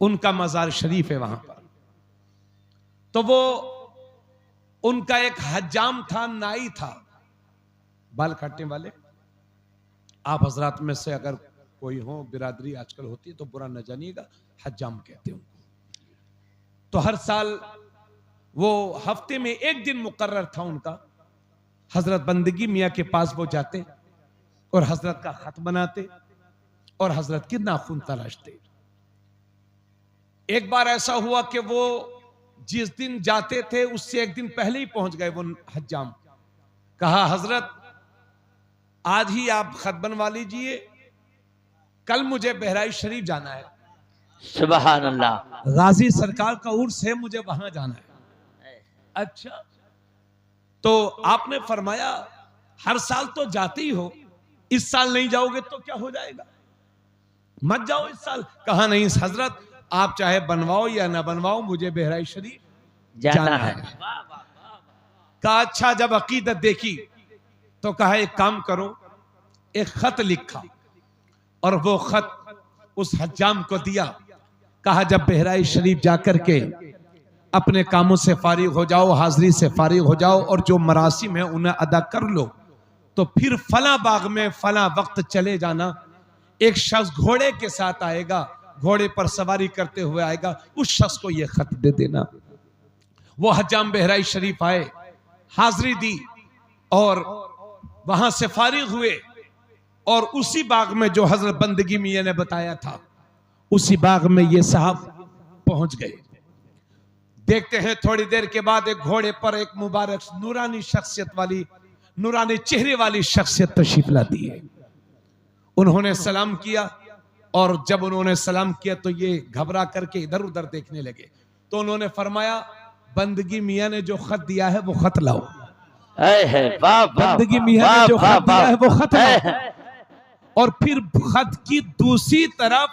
उनका मजार शरीफ है वहां पर। तो वो उनका एक हज्जाम था, नाई था, बाल काटने वाले। आप हजरात में से अगर कोई हो, बिरादरी आजकल होती है तो बुरा न जानिएगा, हज्जाम कहते हैं। तो हर साल वो हफ्ते में एक दिन मुकर्रर था उनका, हजरत बंदगी मियां के पास वो जाते और हजरत का खत बनाते और हजरत के नाखून तराशते। एक बार ऐसा हुआ कि वो जिस दिन जाते थे उससे एक दिन पहले ही पहुंच गए वो हज्जाम। कहा हजरत आज ही आप खत बनवा लीजिए, कल मुझे बहराइच शरीफ जाना है, सुभान अल्लाह, गाजी सरकार का उर्स है, मुझे वहां जाना है। अच्छा, तो आपने फरमाया हर साल तो जाते ही हो, इस साल नहीं जाओगे तो क्या हो जाएगा, मत जाओ इस साल। कहा नहीं हजरत, आप चाहे बनवाओ या ना बनवाओ, मुझे बहराइच शरीफ जाना है। कहा अच्छा, जब अकीदत देखी तो कहा एक काम करो, एक खत लिखा और वो खत उस हज्जाम को दिया। कहा जब बहराइच शरीफ जाकर के अपने कामों से फारिग हो जाओ, हाजिरी से फारिग हो जाओ और जो मरासिम है उन्हें अदा कर लो, तो फिर फला बाग में फला वक्त चले जाना। एक शख्स घोड़े के साथ आएगा, घोड़े पर सवारी करते हुए आएगा, उस शख्स को यह खत दे देना। वो हज्जाम बहराइच शरीफ आए, हाजिरी दी और वहां से फारिग हुए और उसी बाग में जो हजरत बंदगी मियां ने बताया था, उसी बाग में ये साहब पहुंच गए। देखते हैं थोड़ी देर के बाद एक घोड़े पर एक मुबारक नूरानी शख्सियत वाली, नूरानी चेहरे वाली शख्सियत तशरीफ लाती है। उन्होंने सलाम किया और जब उन्होंने सलाम किया तो ये घबरा करके इधर उधर देखने लगे। तो उन्होंने फरमाया बंदगी मियां ने जो खत दिया है वो खत लाओ। वाह वाह बंदगी मियां ने जो वाह खत दिया है वो खत्म है। और फिर खत की दूसरी तरफ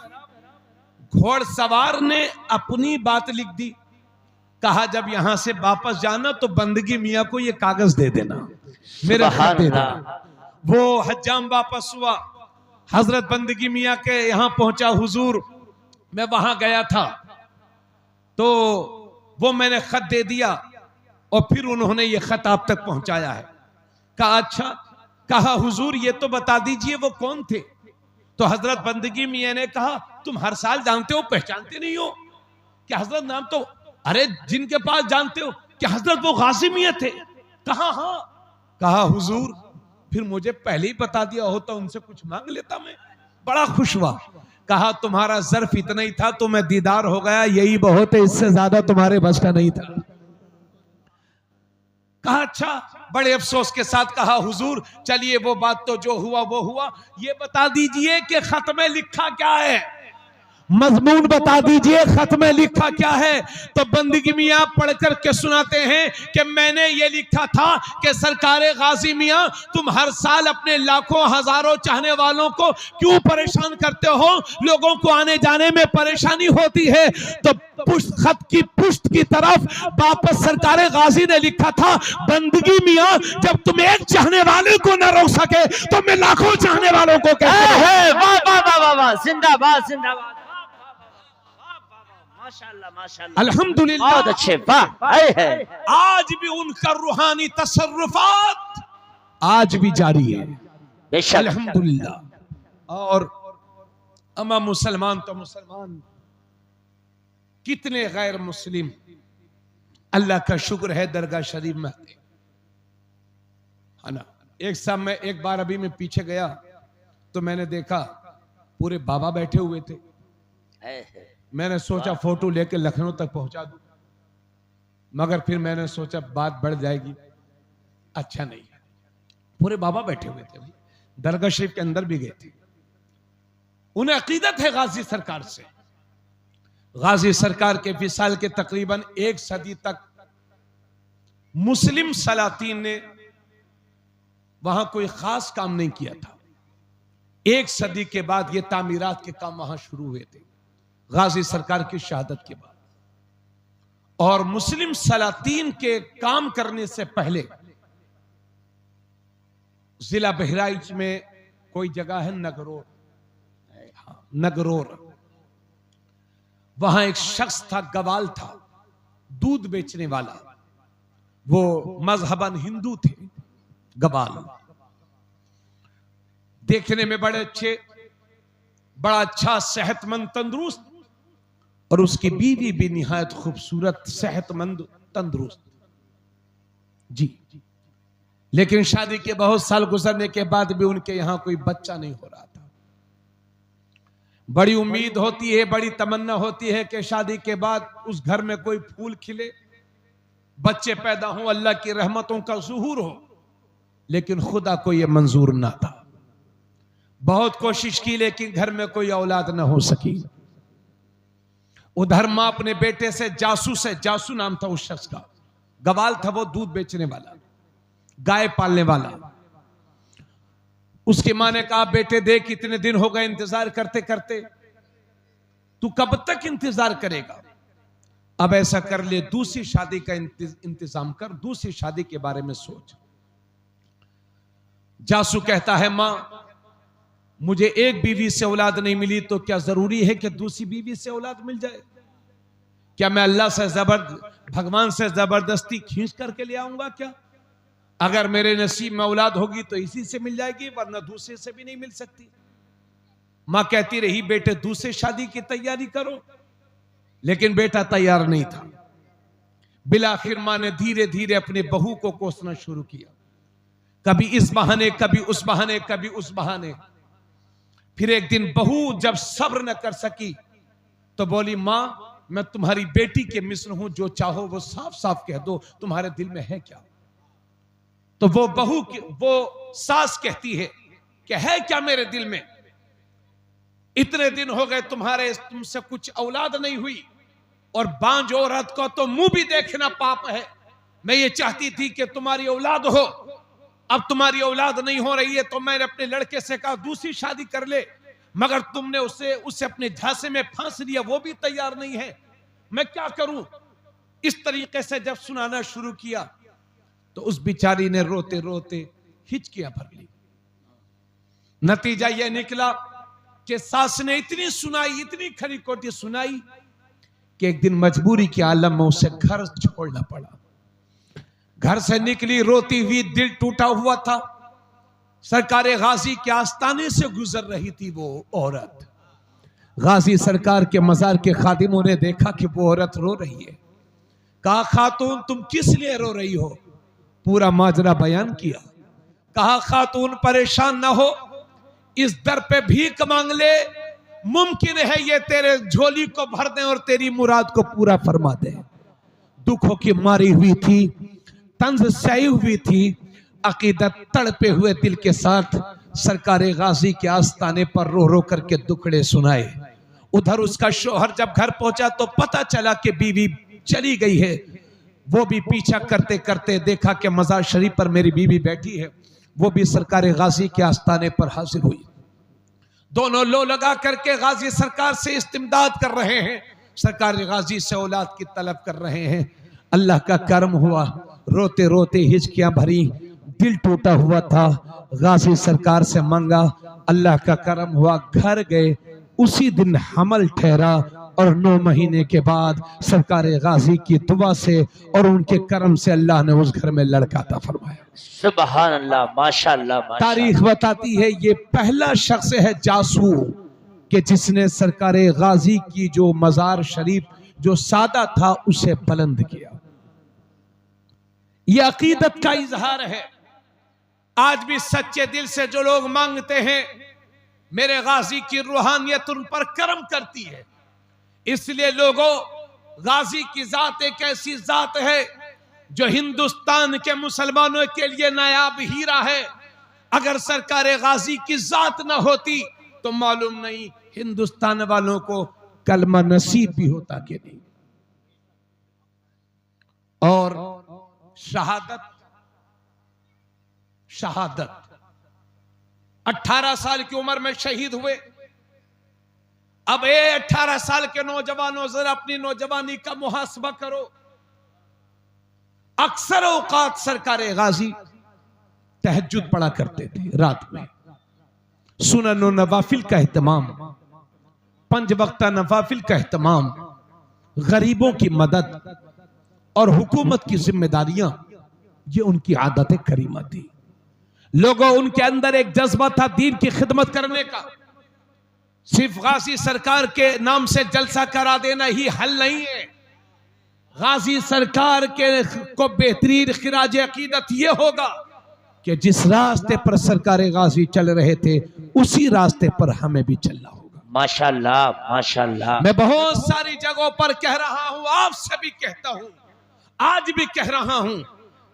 घोड़सवार ने अपनी बात लिख दी। कहा जब यहां से वापस जाना तो बंदगी मियां को ये कागज दे देना, मेरे खत दे देना। वो हज्जाम वापस हुआ, हजरत बंदगी मियां के यहां पहुंचा। हुजूर मैं वहां गया था तो वो मैंने खत दे दिया और फिर उन्होंने ये खत आप तक पहुंचाया है। कहा अच्छा। कहा हुजूर ये तो बता दीजिए वो कौन थे। तो हजरत बंदगी मियां ने कहा तुम हर साल जानते हो, पहचानते नहीं हो क्या हजरत? नाम तो अरे जिनके पास जानते हो कि हजरत वो गाजी मियां थे। कहा हाँ। कहा हुजूर फिर मुझे पहले ही बता दिया होता, उनसे कुछ मांग लेता मैं। बड़ा खुश हुआ। कहा तुम्हारा ज़र्फ इतना ही था तो मैं दीदार हो गया, यही बहुत है, इससे ज्यादा तुम्हारे बस का नहीं था। कहा अच्छा। बड़े अफसोस के साथ कहा हुजूर चलिए वो बात तो जो हुआ वो हुआ, ये बता दीजिए कि खत में लिखा क्या है, मजमून बता दीजिए, खत में लिखा क्या है। तो बंदगी मियां पढ़ कर के सुनाते हैं कि मैंने ये लिखा था कि सरकारे गाजी मियां तुम हर साल अपने लाखों हजारों चाहने वालों को क्यों परेशान करते हो, लोगों को आने जाने में परेशानी होती है। तो खत की पुष्ट की तरफ वापस सरकारे गाजी ने लिखा था बंदगी मियां जब तुम एक चाहने वाले को न रोक सके तो मैं लाखों चाहने वालों को कहते हैं। वाह वाह वाह वाह वाह, जिंदाबाद जिंदाबाद, माशाल्लाह माशाल्लाह, अल्हम्दुलिल्लाह। बहुत अच्छे। वाह है। आज भी उनका रूहानी तसर्रुफात आज भी जारी है बेशक। अल्हम्दुलिल्लाह। और अमा मुसलमान तो मुसलमान, कितने गैर मुस्लिम अल्लाह का शुक्र है दरगाह शरीफ में आते है ना। एक बार अभी मैं पीछे गया तो मैंने देखा पूरे बाबा बैठे हुए थे। मैंने सोचा फोटो लेके लखनऊ तक पहुंचा दूं, मगर फिर मैंने सोचा बात बढ़ जाएगी, अच्छा नहीं है। पूरे बाबा बैठे हुए थे, दरगाह शरीफ के अंदर भी गए थे। उन्हें अकीदत है गाजी सरकार से। गाजी सरकार के विसाल के तकरीबन 1 सदी तक मुस्लिम सलातीन ने वहां कोई खास काम नहीं किया था। 1 सदी के बाद ये तामीरात के काम वहां शुरू हुए थे गाजी सरकार की शहादत के बाद। और मुस्लिम सलातीन के काम करने से पहले जिला बहराइच में कोई जगह है नगरोर, नगरोर, वहां एक शख्स था, गवाल था, दूध बेचने वाला। वो मजहबन हिंदू थे, गवाल, देखने में बड़े अच्छे, बड़ा अच्छा, सेहतमंद, तंदुरुस्त, और उसकी बीवी भी निहायत खूबसूरत, सेहतमंद, तंदुरुस्त जी। लेकिन शादी के बहुत साल गुजरने के बाद भी उनके यहां कोई बच्चा नहीं हो रहा था। बड़ी उम्मीद होती है, बड़ी तमन्ना होती है कि शादी के बाद उस घर में कोई फूल खिले, बच्चे पैदा हों, अल्लाह की रहमतों का ज़ुहूर हो, लेकिन खुदा को यह मंजूर ना था। बहुत कोशिश की लेकिन घर में कोई औलाद ना हो सकी। उधर मां अपने बेटे से जासू नाम था उस शख्स का, गवाल था वो, दूध बेचने वाला, गाय पालने वाला। उसकी मां ने कहा बेटे देख कितने दिन हो गए इंतजार करते करते, तू कब तक इंतजार करेगा, अब ऐसा कर ले दूसरी शादी का इंतजाम कर, दूसरी शादी के बारे में सोच। जासू कहता है मां मुझे एक बीवी से औलाद नहीं मिली तो क्या जरूरी है कि दूसरी बीवी से औलाद मिल जाए? क्या मैं अल्लाह से भगवान से जबरदस्ती खींच करके ले आऊंगा क्या? अगर मेरे नसीब में औलाद होगी तो इसी से मिल जाएगी, वरना दूसरे से भी नहीं मिल सकती। मां कहती रही बेटे दूसरे शादी की तैयारी करो, लेकिन बेटा तैयार नहीं था। बिलाखिर मां ने धीरे धीरे अपने बहू को कोसना शुरू किया, कभी इस बहाने, कभी उस बहाने, कभी उस बहाने। फिर एक दिन बहू जब सब्र न कर सकी तो बोली मां मैं तुम्हारी बेटी के मिस्र हूं, जो चाहो वो साफ साफ कह दो, तुम्हारे दिल में है क्या? तो वो बहू वो सास कहती है कि है क्या मेरे दिल में, इतने दिन हो गए तुमसे कुछ औलाद नहीं हुई, और बांझ औरत को तो मुंह भी देखना पाप है, मैं ये चाहती थी कि तुम्हारी औलाद हो, अब तुम्हारी औलाद नहीं हो रही है तो मैंने अपने लड़के से कहा दूसरी शादी कर ले, मगर तुमने उसे अपने झांसे में फांस लिया, वो भी तैयार नहीं है, मैं क्या करूं। इस तरीके से जब सुनाना शुरू किया तो उस बिचारी ने रोते रोते हिचकियां भर ली। नतीजा यह निकला कि सास ने इतनी सुनाई, इतनी खरी खोटी सुनाई कि एक दिन मजबूरी के आलम में उसे घर छोड़ना पड़ा। घर से निकली रोती हुई, दिल टूटा हुआ था। सरकार गाजी के आस्ताने से गुजर रही थी वो औरत। गाजी सरकार के मजार के खादिमों ने देखा कि वो औरत रो रही है। कहा खातून तुम किस लिए रो रही हो? पूरा माजरा बयान किया। कहा खातून परेशान ना हो, इस दर पे भीख मांग ले, मुमकिन है ये तेरे झोली को भर दे और तेरी मुराद को पूरा फरमा दे। दुखों की मारी हुई थी, तंज सही हुई थी, अकीदत तड़पे हुए दिल के साथ सरकार गाजी के आस्ताने पर रो रो करके दुखड़े सुनाए। उधर उसका शोहर जब घर पहुंचा तो पता चला कि बीवी चली गई है। वो भी पीछा करते करते देखा कि मजार शरीफ पर मेरी बीवी बैठी है, वो भी सरकार गाजी के आस्ताने पर हाजिर हुई। दोनों लो लगा करके गाजी सरकार से इस्तिमदाद कर रहे हैं, सरकार गाजी से औलाद की तलब कर रहे हैं। अल्लाह का करम हुआ, रोते रोते हिचकियां भरी, दिल टूटा हुआ था। गाजी सरकार से मांगा, अल्लाह का करम हुआ, घर गए, उसी दिन हमल ठहरा और 9 महीने के बाद सरकार गाजी की दुआ से और उनके करम से अल्लाह ने उस घर में लड़का अता फरमाया। सुभान अल्लाह, माशाअल्लाह, माशाअल्लाह। तारीख बताती है ये पहला शख्स है जासू कि जिसने सरकार गाजी की जो मजार शरीफ जो सादा था उसे बुलंद किया। यह अकीदत का इजहार है। आज भी सच्चे दिल से जो लोग मांगते हैं, मेरे गाजी की रूहानियत उन पर करम करती है। इसलिए लोगों, गाजी की जात एक ऐसी जात है जो हिंदुस्तान के मुसलमानों के लिए नायाब हीरा है। अगर सरकार गाजी की जात ना होती तो मालूम नहीं हिंदुस्तान वालों को कलमा नसीब भी होता कि नहीं। और शहादत 18 साल की उम्र में शहीद हुए। अब 18 साल के नौजवानों, जरा अपनी नौजवानी का मुहासबा करो। अक्सर औकात सरकार गाजी तहज्जुद पढ़ा करते थे रात में, सुनन और नवाफिल का एहतमाम, 5 वक्ता नवाफिल का एहतमाम, गरीबों की मदद और हुकूमत की जिम्मेदारियां, ये उनकी आदतें करीमा थी। लोगों, उनके अंदर एक जज्बा था दीन की खिदमत करने का। सिर्फ गाजी सरकार के नाम से जलसा करा देना ही हल नहीं है। गाजी सरकार के को बेहतरीन खिराज अकीदत ये होगा कि जिस रास्ते पर सरकार गाजी चल रहे थे उसी रास्ते पर हमें भी चलना होगा। माशाअल्लाह, माशाअल्लाह। मैं बहुत सारी जगहों पर कह रहा हूं, आपसे भी कहता हूं, आज भी कह रहा हूं,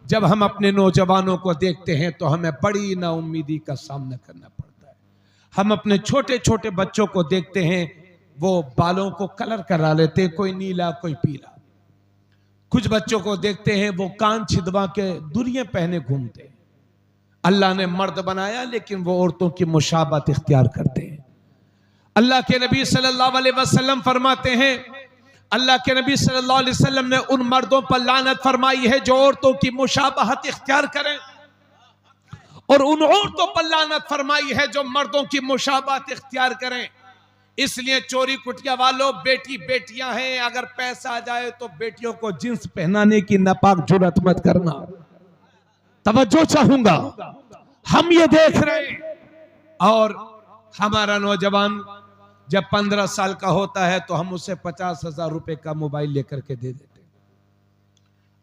जब हम अपने नौजवानों को देखते हैं तो हमें बड़ी नाउम्मीदी का सामना करना पड़ता है। हम अपने छोटे छोटे बच्चों को देखते हैं, वो बालों को कलर करा लेते, कोई नीला कोई पीला। कुछ बच्चों को देखते हैं वो कान छिदवा के दुनिया पहने घूमते हैं। अल्लाह ने मर्द बनाया लेकिन वो औरतों की मुशाबत इख्तियार करते हैं। अल्लाह के नबी सल्लल्लाहु अलैहि वसल्लम फरमाते हैं, अल्लाह के नबी सल्लल्लाहु अलैहि वसल्लम ने उन मर्दों पर लानत फरमाई है जो औरतों की मुशाबहत इख्तियार करें, और उन औरतों पर लानत फरमाई है जो मर्दों की मुशाबहत इख्तियार करें। इसलिए चोरी कुटिया वालों, बेटी बेटियां हैं, अगर पैसा आ जाए तो बेटियों को जींस पहनाने की नापाक जुर्रत मत करना। तवज्जो चाहूंगा, हम ये देख रहे हैं। और हमारा नौजवान जब 15 साल का होता है तो हम उसे 50,000 रुपए का मोबाइल लेकर के दे देते।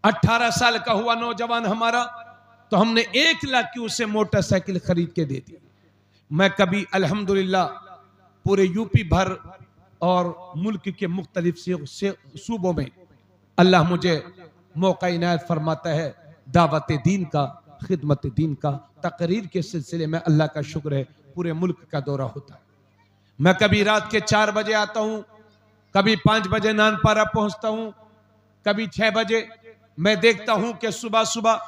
18 साल का हुआ नौजवान हमारा तो हमने 1 लाख की उसे मोटरसाइकिल खरीद के दे दी। मैं कभी अल्हम्दुलिल्लाह पूरे यूपी भर और मुल्क के मुख्तलिफ सूबों में अल्लाह मुझे मौका इनायत फरमाता है दावत दीन का, खिदमत दीन का, तकरीर के सिलसिले में अल्लाह का शुक्र है पूरे मुल्क का दौरा होता है। मैं कभी रात के 4 बजे आता हूँ, कभी 5 बजे नानपारा पहुँचता हूँ, कभी 6 बजे। मैं देखता हूं कि सुबह सुबह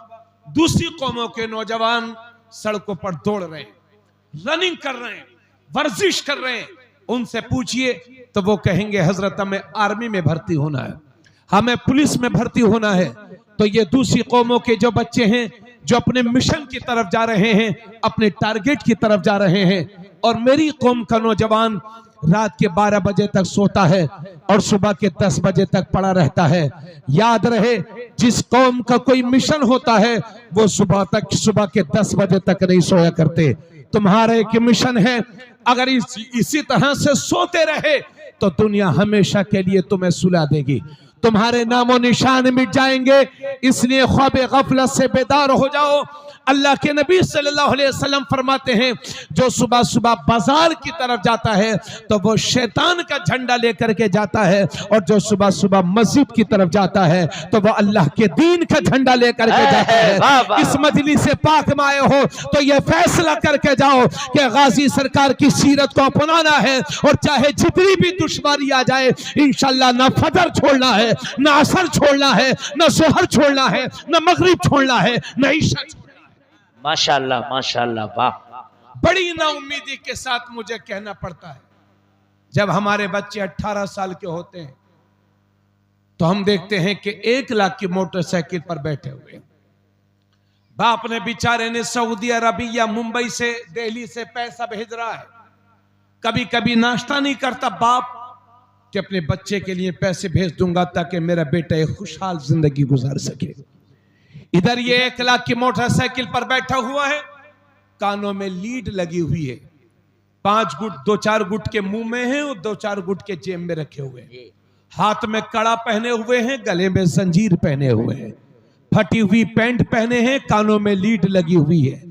दूसरी कौमों के नौजवान सड़कों पर दौड़ रहे हैं, रनिंग कर रहे हैं, वर्जिश कर रहे हैं। उनसे पूछिए तो वो कहेंगे हजरत हमें आर्मी में भर्ती होना है, हमें पुलिस में भर्ती होना है। तो ये दूसरी कौमों के जो बच्चे हैं जो अपने मिशन की तरफ जा रहे हैं, अपने टारगेट की तरफ जा रहे हैं, और मेरी कौम का नौजवान रात के 12 बजे तक सोता है और सुबह के 10 बजे तक पड़ा रहता है। याद रहे, जिस कौम का कोई मिशन होता है वो सुबह के 10 बजे तक नहीं सोया करते। तुम्हारा एक मिशन है, अगर इसी तरह से सोते रहे तो दुनिया हमेशा के लिए तुम्हें सुला देगी, तुम्हारे नामो निशान मिट जाएंगे। इसलिए ख्वाब गफलत से बेदार हो जाओ। अल्लाह के नबी सल्लल्लाहु अलैहि वसल्लम फरमाते हैं, जो सुबह सुबह बाजार की तरफ जाता है तो वो शैतान का झंडा लेकर के जाता है, और जो सुबह सुबह मस्जिद की तरफ जाता है तो वो अल्लाह के दीन का झंडा लेकर के जाता है। इस मजलिस से पाक में आए हो तो ये फैसला करके जाओ कि गाजी सरकार की सीरत को अपनाना है, और चाहे जितनी भी दुश्वारी आ जाए इंशाअल्लाह ना फजर छोड़ना है, ना असर छोड़ना है, ना जोहर छोड़ना है, ना मगरिब छोड़ना है, ना ईशा। माशाअल्लाह माशाअल्लाह, वाह। बड़ी नाउम्मीदी के साथ मुझे कहना पड़ता है, जब हमारे बच्चे 18 साल के होते हैं तो हम देखते हैं कि 1 लाख की मोटरसाइकिल पर बैठे हुए बाप ने बेचारे ने सऊदी अरबिया मुंबई से दिल्ली से पैसा भेज रहा है, कभी कभी नाश्ता नहीं करता बाप कि अपने बच्चे के लिए पैसे भेज दूंगा ताकि मेरा बेटा एक खुशहाल जिंदगी गुजार सके। इधर ये 1 लाख की मोटरसाइकिल पर बैठा हुआ है, कानों में लीड लगी हुई है, 5 गुट 2-4 गुट के मुंह में है और 2-4 गुट के जेब में रखे हुए हैं, हाथ में कड़ा पहने हुए हैं, गले में जंजीर पहने हुए हैं, फटी हुई पैंट पहने हैं, कानों में लीड लगी हुई है।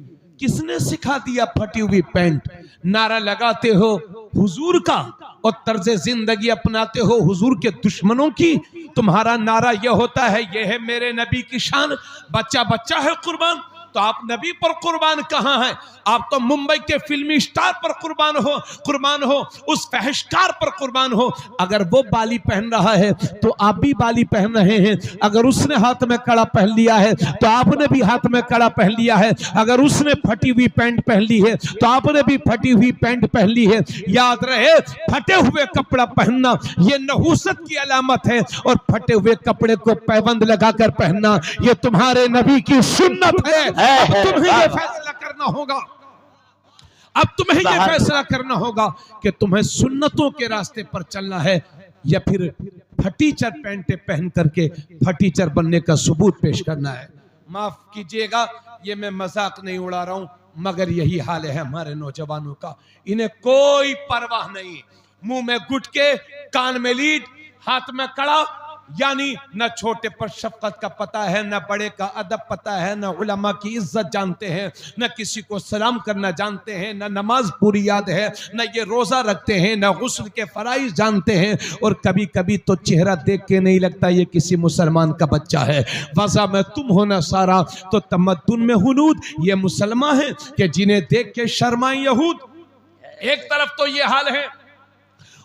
किसने सिखा दिया फटी हुई पैंट? नारा लगाते हो हुजूर का और तर्ज जिंदगी अपनाते हो हुजूर के दुश्मनों की। तुम्हारा नारा यह होता है, यह है मेरे नबी की शान, बच्चा बच्चा है कुर्बान। तो आप नबी पर कुर्बान कहां हैं? आप तो मुंबई के फिल्मी स्टार पर कुर्बान हो, उस फहशकार पर कुर्बान हो। अगर वो बाली पहन रहा है तो आप भी बाली पहन रहे हैं, अगर उसने हाथ में कड़ा पहन लिया है तो आपने भी हाथ में कड़ा पहन लिया है, अगर उसने फटी हुई पैंट पहन ली है तो आपने भी फटी हुई पैंट पहन ली है। याद रहे, फटे हुए कपड़ा पहनना यह नहूसत की अलामत है, और फटे हुए कपड़े को पैबंद लगाकर पहनना यह तुम्हारे नबी की सुन्नत है। अब तुम्हें यह फैसला करना होगा, अब तुम्हें यह फैसला करना होगा कि तुम्हें सुन्नतों के रास्ते पर चलना है या फिर फटीचर पैंटे पहन करके फटीचर बनने का सबूत पेश करना है। माफ कीजिएगा, ये मैं मजाक नहीं उड़ा रहा हूं, मगर यही हाल है हमारे नौजवानों का। इन्हें कोई परवाह नहीं, मुंह में गुटके, कान में लीड, हाथ में कड़ा, यानी न छोटे पर शफकत का पता है, न बड़े का अदब पता है, न उलमा की इज्जत जानते हैं, न किसी को सलाम करना जानते हैं, न नमाज पूरी याद है, न ये रोजा रखते हैं, न गुस्ल के फराइज जानते हैं, और कभी कभी तो चेहरा देख के नहीं लगता ये किसी मुसलमान का बच्चा है। वज़ा में तुम हो न सारा तो तमद्दुन में हुनूद, ये मुसलमान है कि जिन्हें देख के शर्माए यहूद। एक तरफ तो ये हाल है,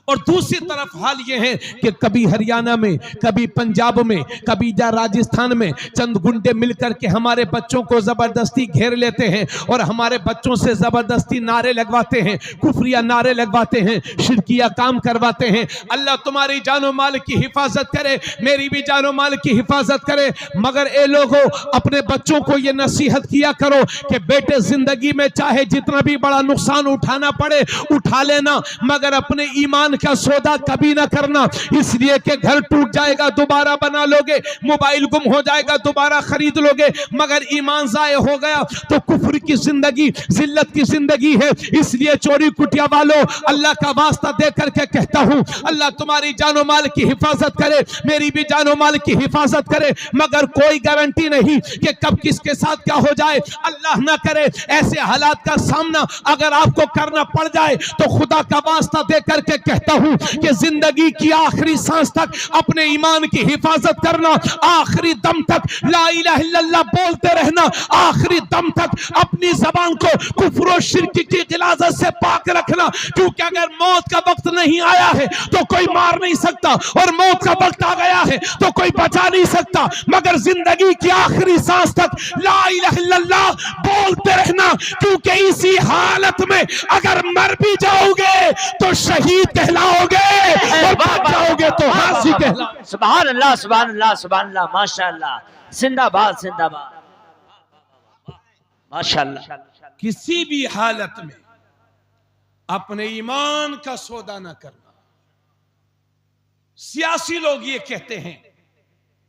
और दूसरी तरफ हाल ये है कि कभी हरियाणा में, कभी पंजाब में, कभी राजस्थान में चंद गुंडे मिलकर के हमारे बच्चों को जबरदस्ती घेर लेते हैं और हमारे बच्चों से जबरदस्ती नारे लगवाते हैं, कुफरिया नारे लगवाते हैं, शिरकिया काम करवाते हैं। अल्लाह तुम्हारी जानो माल की हिफाजत करे, मेरी भी जानो माल की हिफाजत करे। मगर ए लोगों, अपने बच्चों को ये नसीहत किया करो कि बेटे जिंदगी में चाहे जितना भी बड़ा नुकसान उठाना पड़े उठा लेना, मगर अपने ईमान का सौदा कभी ना करना, इसलिए कि घर टूट जाएगा दोबारा बना लोगे, मोबाइल गुम हो जाएगा दोबारा खरीद लोगे, मगर ईमान जाये हो गया तो कुफ्र की जिंदगी, जिल्लत की जिंदगी है। इसलिए चोरी कुटिया वालों, अल्लाह का वास्ता दे करके कहता हूं, अल्लाह तुम्हारी जानो माल की हिफाजत करे, मेरी भी जानो माल की हिफाजत करे, मगर कोई गारंटी नहीं कि कब किसके साथ क्या हो जाए। अल्लाह ना करे ऐसे हालात का सामना अगर आपको करना पड़ जाए तो खुदा का वास्ता दे करके कहता कहता हूं कि जिंदगी की आखिरी सांस तक अपने ईमान की हिफाजत करना, आखिरी दम तक ला इलाहा इल्लल्लाह बोलते रहना, आखिरी दम तक अपनी जबान को कुफ्र और शिर्क की गिलाजत से पाक रखना, क्योंकि अगर मौत का वक्त नहीं आया है तो कोई मार नहीं सकता, और मौत का वक्त आ गया है तो कोई बचा नहीं सकता, मगर जिंदगी की आखिरी सांस तक ला इलाहा इल्लल्लाह बोलते रहना, क्योंकि इसी हालत में अगर मर भी जाओगे तो शहीद कहलाओगे और बच जाओगे तो गाजी कहलाओगे। सुभान अल्लाह, सुभान अल्लाह, सुभान अल्लाह, माशाअल्लाह, जिंदाबाद जिंदाबाद, माशाअल्लाह। किसी भी हालत में अपने ईमान का सौदा ना करना। सियासी लोग ये कहते हैं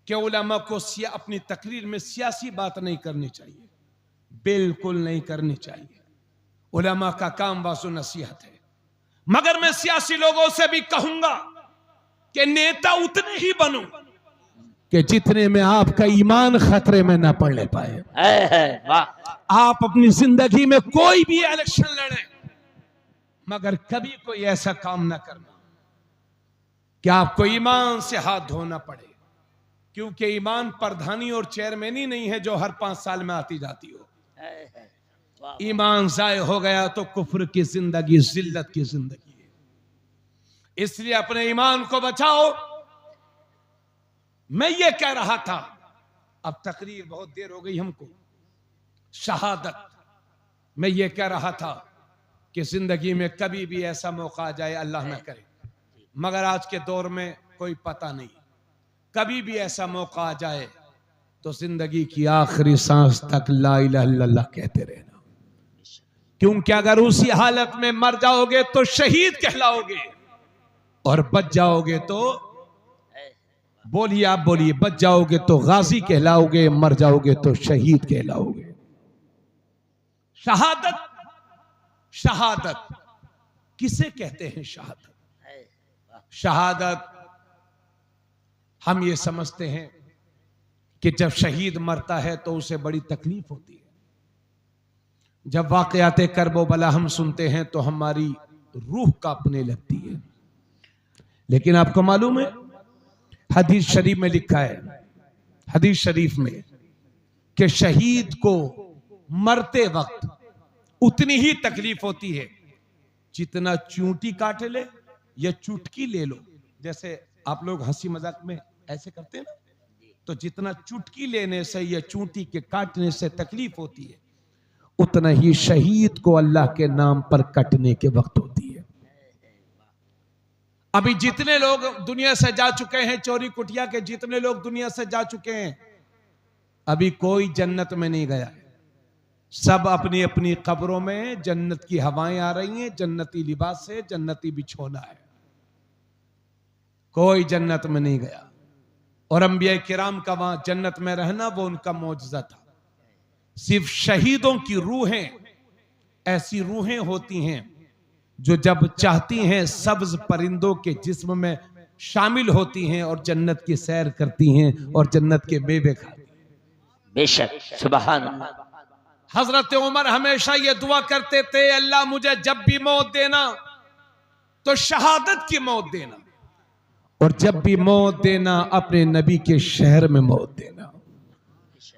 कि उलमा को अपनी तकरीर में सियासी बात नहीं करनी चाहिए। बिल्कुल नहीं करनी चाहिए। उलमा का काम वाज़ो नसीहत है, मगर मैं सियासी लोगों से भी कहूंगा कि नेता उतने ही बनो कि जितने में आपका ईमान खतरे में ना पड़ने पाए। आप अपनी जिंदगी में कोई भी इलेक्शन लड़े, मगर कभी कोई ऐसा काम ना करना कि आपको ईमान से हाथ धोना पड़े, क्योंकि ईमान प्रधानी और चेयरमैनी नहीं है जो हर 5 साल में आती जाती हो। ईमान जाय हो गया तो कुफ्र की जिंदगी जिल्लत की जिंदगी है। इसलिए अपने ईमान को बचाओ। मैं ये कह रहा था, अब तकरीर बहुत देर हो गई हमको, शहादत। मैं ये कह रहा था कि जिंदगी में कभी भी ऐसा मौका आ जाए, अल्लाह ना करे, मगर आज के दौर में कोई पता नहीं, कभी भी ऐसा मौका आ जाए तो जिंदगी की आखिरी सांस तक ला इलाहा इल्लल्लाह कहते रहना, क्योंकि अगर उसी हालत में मर जाओगे तो शहीद कहलाओगे, और बच जाओगे तो, बोलिए आप बोलिए, बच जाओगे तो गाजी कहलाओगे, मर जाओगे तो शहीद कहलाओगे। शहादत, शहादत किसे कहते हैं? शहादत, शहादत हम ये समझते हैं कि जब शहीद मरता है तो उसे बड़ी तकलीफ होती है। जब वाक़यात करबो बला हम सुनते हैं तो हमारी रूह कांपने लगती है। लेकिन आपको मालूम है, हदीस शरीफ में लिखा है, हदीस शरीफ में, कि शहीद को मरते वक्त उतनी ही तकलीफ होती है जितना चूंटी काट ले या चुटकी ले लो। जैसे आप लोग हंसी मजाक में ऐसे करते हैं ना, तो जितना चुटकी लेने से या चूंटी के काटने से तकलीफ होती है, उतना ही शहीद को अल्लाह के नाम पर कटने के वक्त होती है। अभी जितने लोग दुनिया से जा चुके हैं, चोरी कुटिया के जितने लोग दुनिया से जा चुके हैं, अभी कोई जन्नत में नहीं गया है। सब अपनी अपनी कब्रों में जन्नत की हवाएं आ रही हैं, जन्नती लिबास है, जन्नती बिछोना है, कोई जन्नत में नहीं गया। और अंबिया किराम का वहां जन्नत में रहना वो उनका मौजज़ा था। सिर्फ शहीदों की रूहें ऐसी रूहें होती हैं जो जब चाहती हैं सब्ज परिंदों के जिस्म में शामिल होती हैं और जन्नत की सैर करती हैं और जन्नत के मेवे खाती हैं। बेशक, सुभान अल्लाह। हजरत उमर हमेशा ये दुआ करते थे, अल्लाह मुझे जब भी मौत देना तो शहादत की मौत देना, और जब भी मौत देना अपने नबी के शहर में मौत देना।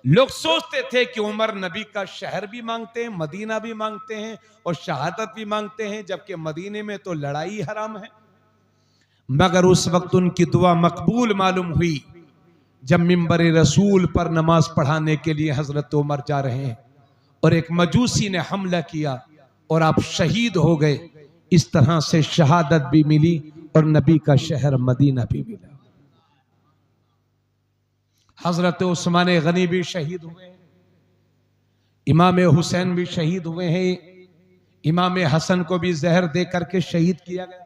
लोग सोचते थे कि उमर नबी का शहर भी मांगते हैं, मदीना भी मांगते हैं और शहादत भी मांगते हैं, जबकि मदीने में तो लड़ाई हराम है। मगर उस वक्त उनकी दुआ मकबूल मालूम हुई जब मिंबर रसूल पर नमाज पढ़ाने के लिए हजरत उमर जा रहे हैं और एक मजूसी ने हमला किया और आप शहीद हो गए। इस तरह से शहादत भी मिली और नबी का शहर मदीना भी मिला। हजरत उस्मान गनी भी शहीद हुए हैं, इमाम हुसैन भी शहीद हुए हैं, इमाम हसन को भी जहर दे करके शहीद किया गया।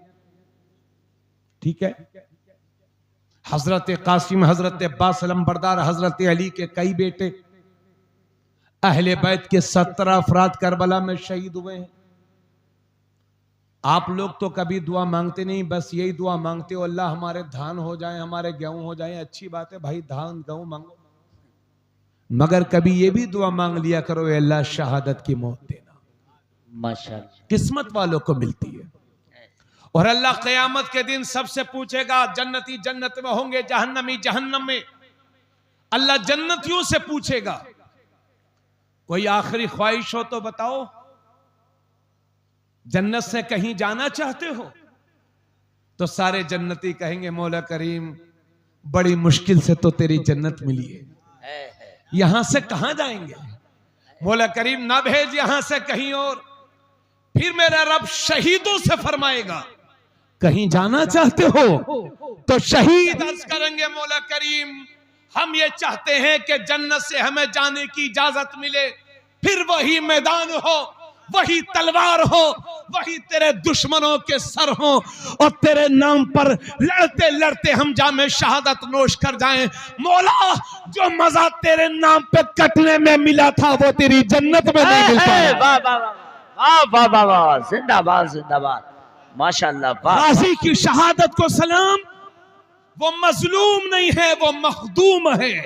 ठीक है, हजरत कासिम, हजरत अब्बास अलमबरदार, हजरत अली के कई बेटे, अहले बैत के 17 अफराद करबला में शहीद हुए हैं। आप लोग तो कभी दुआ मांगते नहीं, बस यही दुआ मांगते हो, अल्लाह हमारे धान हो जाए, हमारे गेहूं हो जाए। अच्छी बात है भाई, धान गेहूं मांगो, मगर कभी ये भी दुआ मांग लिया करो, अल्लाह शहादत की मौत देना। माशाअल्लाह, किस्मत वालों को मिलती है। और अल्लाह क़यामत के दिन सबसे पूछेगा, जन्नती जन्नत में होंगे, जहन्नमी जहन्नम में। अल्लाह जन्नतियों से पूछेगा, कोई आखिरी ख्वाहिश हो तो बताओ, जन्नत से कहीं जाना चाहते हो? तो सारे जन्नती कहेंगे, मौला करीम बड़ी मुश्किल से तो तेरी जन्नत मिली है, यहां से कहां जाएंगे? मौला करीम ना भेज यहां से कहीं और। फिर मेरा रब शहीदों से फरमाएगा, कहीं जाना चाहते हो? तो शहीद अर्ज करेंगे, मौला करीम हम ये चाहते हैं कि जन्नत से हमें जाने की इजाजत मिले, फिर वही मैदान हो, वही तलवार हो, वही तेरे दुश्मनों के सर हो, और तेरे नाम पर लड़ते लड़ते हम जामे शहादत नोश कर जाएं। मौला जो मजा तेरे नाम पे कटने में मिला था वो तेरी जन्नत में नहीं मिलता। वाह वाह वाह वाह वाह वाह, जिंदाबाद जिंदाबाद, माशाअल्लाह। गाजी की शहादत को सलाम। वो मजलूम नहीं है, वो मखदूम है,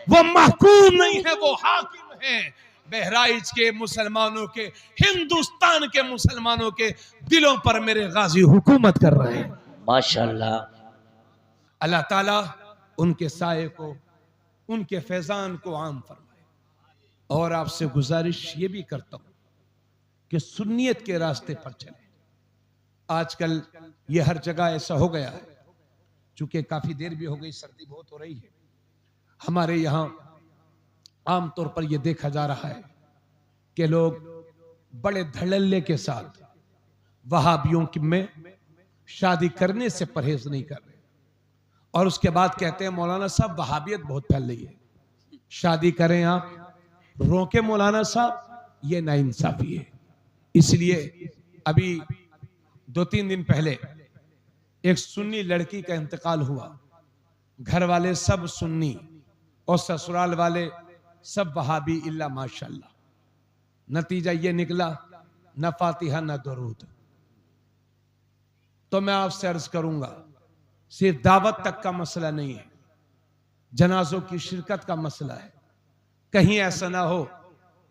वो महकूम नहीं है, वो हाकिम है। बहराइच के मुसलमानों के, हिंदुस्तान के मुसलमानों के दिलों पर मेरे गाजी हुकूमत कर रहे हैं, माशाअल्लाह। अल्लाह ताला उनके साये को, उनके फैजान को आम फरमाए। और आपसे गुजारिश ये भी करता हूं कि सुन्नियत के रास्ते पर चले। आजकल ये हर जगह ऐसा हो गया है, चूंकि काफी देर भी हो गई, सर्दी बहुत हो रही है, हमारे यहां आमतौर पर यह देखा जा रहा है कि लोग बड़े धड़ल्ले के साथ वहाबियों में शादी करने से परहेज नहीं कर रहे, और उसके बाद कहते हैं मौलाना साहब वहाबियत बहुत फैल रही है, शादी करें आप, रोके मौलाना साहब, ये नाइंसाफी है। इसलिए अभी 2-3 दिन पहले एक सुन्नी लड़की का इंतकाल हुआ, घर वाले सब सुन्नी और ससुराल वाले सब वहाबी इल्ला माशाअल्लाह। नतीजा ये निकला, न फातिहा न दुरूद। तो मैं आपसे अर्ज करूंगा, सिर्फ दावत तक का मसला नहीं है, जनाजों की शिरकत का मसला है। कहीं ऐसा ना हो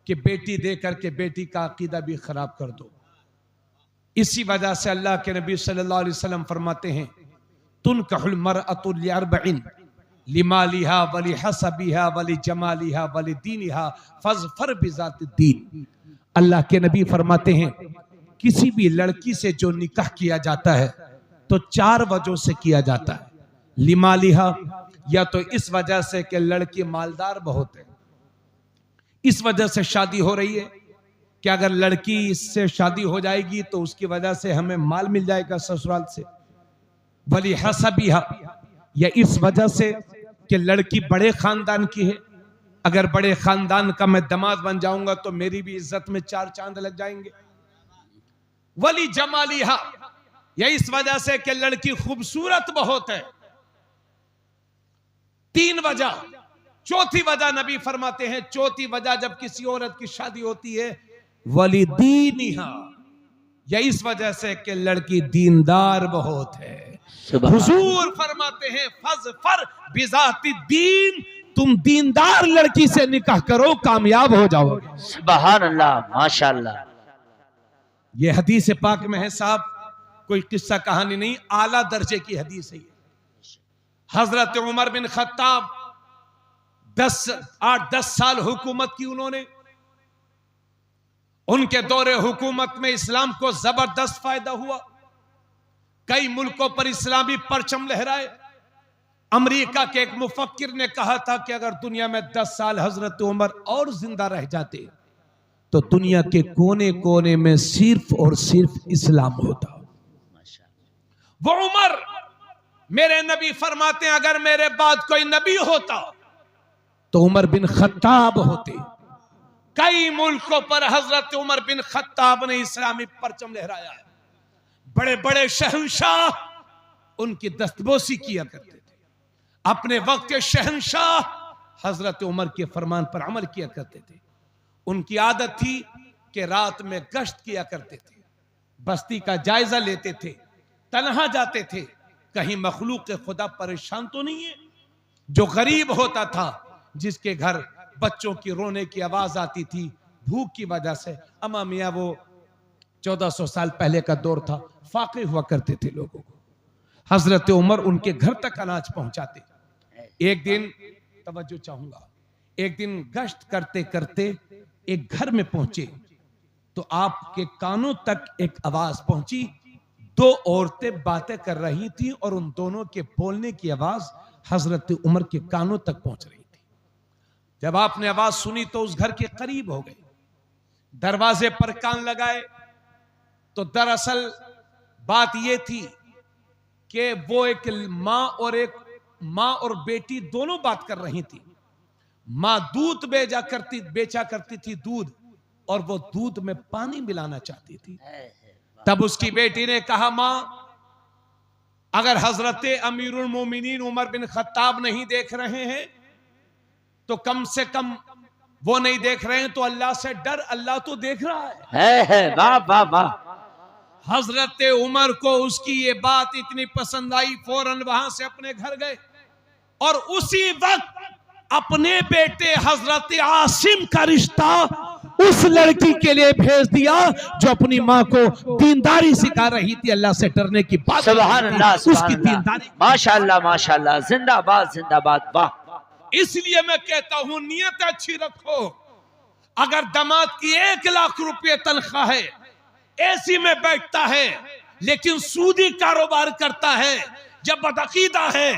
कि बेटी दे करके बेटी का अकीदा भी खराब कर दो। इसी वजह से अल्लाह के नबी सल्लल्लाहु अलैहि वसल्लम फरमाते हैं, तुनकहुल मरअतु लिअरबइन लिमालिहा वली हसबिहा वली जमालिहा वली दीनिहा फज़फर बिज़ातिद्दीन। अल्लाह के नबी फरमाते हैं, किसी भी लड़की से जो निकाह किया जाता है तो 4 वजहों से किया जाता है। लिमालिहा, या तो इस वजह से कि लड़की मालदार बहुत है, इस वजह से शादी हो रही है कि अगर लड़की इससे शादी हो जाएगी तो उसकी वजह से हमें माल मिल जाएगा ससुराल से। वली हसबिहा, या इस वजह से कि लड़की बड़े खानदान की है, अगर बड़े खानदान का मैं दामाद बन जाऊंगा तो मेरी भी इज्जत में 4 चांद लग जाएंगे। वली जमालिहा, या इस वजह से कि लड़की खूबसूरत बहुत है। 3 वजह। चौथी वजह नबी फरमाते हैं, चौथी वजह जब किसी औरत की शादी होती है, वली दीनिहा, या इस वजह से कि लड़की दीनदार बहुत है। हुजूर फरमाते हैं, फज़फर बिज़ातिद्दीन, तुम दीनदार लड़की से निकाह करो, कामयाब हो जाओगे। सुभान अल्लाह, माशाअल्लाह। ये हदीस पाक में है साहब, कोई किस्सा कहानी नहीं, आला दर्जे की हदीस है। हजरत उमर बिन खत्ताब 8-10 साल हुकूमत की उन्होंने। उनके दौरे हुकूमत में इस्लाम को जबरदस्त फायदा हुआ, कई मुल्कों पर इस्लामी परचम लहराए। अमेरिका के एक मुफक्किर ने कहा था कि अगर दुनिया में 10 साल हजरत उमर और जिंदा रह जाते तो दुनिया के कोने कोने में सिर्फ और सिर्फ इस्लाम होता। वो उमर, मेरे नबी फरमाते हैं, अगर मेरे बाद कोई नबी होता तो उमर बिन खत्ताब होते। कई मुल्कों पर हजरत उमर बिन खत्ताब ने इस्लामी परचम लहराया है। बड़े बड़े शहंशाह उनकी दस्तबोसी किया करते थे। अपने वक्त के शहंशाह हजरत उमर के फरमान पर अमल किया करते थे। उनकी आदत थी कि रात में गश्त किया करते थे, बस्ती का जायजा लेते थे, तन्हा जाते थे, कहीं मखलूक खुदा परेशान तो नहीं है। जो गरीब होता था, जिसके घर बच्चों की रोने की आवाज आती थी भूख की वजह से, अमा मियाँ वो 1400 साल पहले का दौर था, फाके हुआ करते थे लोगों को। हजरत उमर उनके घर तक अनाज पहुंचाते। एक दिन, तवज्जो चाहूंगा, एक दिन गश्त करते करते एक घर में पहुंचे तो आपके कानों तक एक आवाज पहुंची। दो औरतें बातें कर रही थी और उन दोनों के बोलने की आवाज हजरत उमर के कानों तक पहुंच रही थी। जब आपने आवाज सुनी तो उस घर के करीब हो गए, दरवाजे पर कान लगाए तो दरअसल बात यह थी कि वो एक मां और बेटी दोनों बात कर रही थी। मां दूध बेचा करती थी दूध, और वो दूध में पानी मिलाना चाहती थी। तब उसकी बेटी ने कहा, मां, अगर हजरत अमीरुल मोमिनीन उमर बिन खत्ताब नहीं देख रहे हैं तो कम से कम वो नहीं देख रहे हैं तो अल्लाह से डर, अल्लाह तो देख रहा है। वाह वाह वाह। हजरत उमर को उसकी ये बात इतनी पसंद आई, फौरन वहां से अपने घर गए और उसी वक्त अपने बेटे हजरत आसिम का रिश्ता उस लड़की के लिए भेज दिया जो अपनी मां को दीनदारी सिखा रही थी, अल्लाह से डरने की बात। सुभान अल्लाह, उसकी दीनदारी, माशाअल्लाह माशाअल्लाह, जिंदाबाद जिंदाबाद, वाह। इसलिए मैं कहता हूं नियत अच्छी रखो। अगर दामाद की 1 लाख रुपए तनख्वाह है, एसी में बैठता है लेकिन सूदी कारोबार करता है, जब बदअकीदा है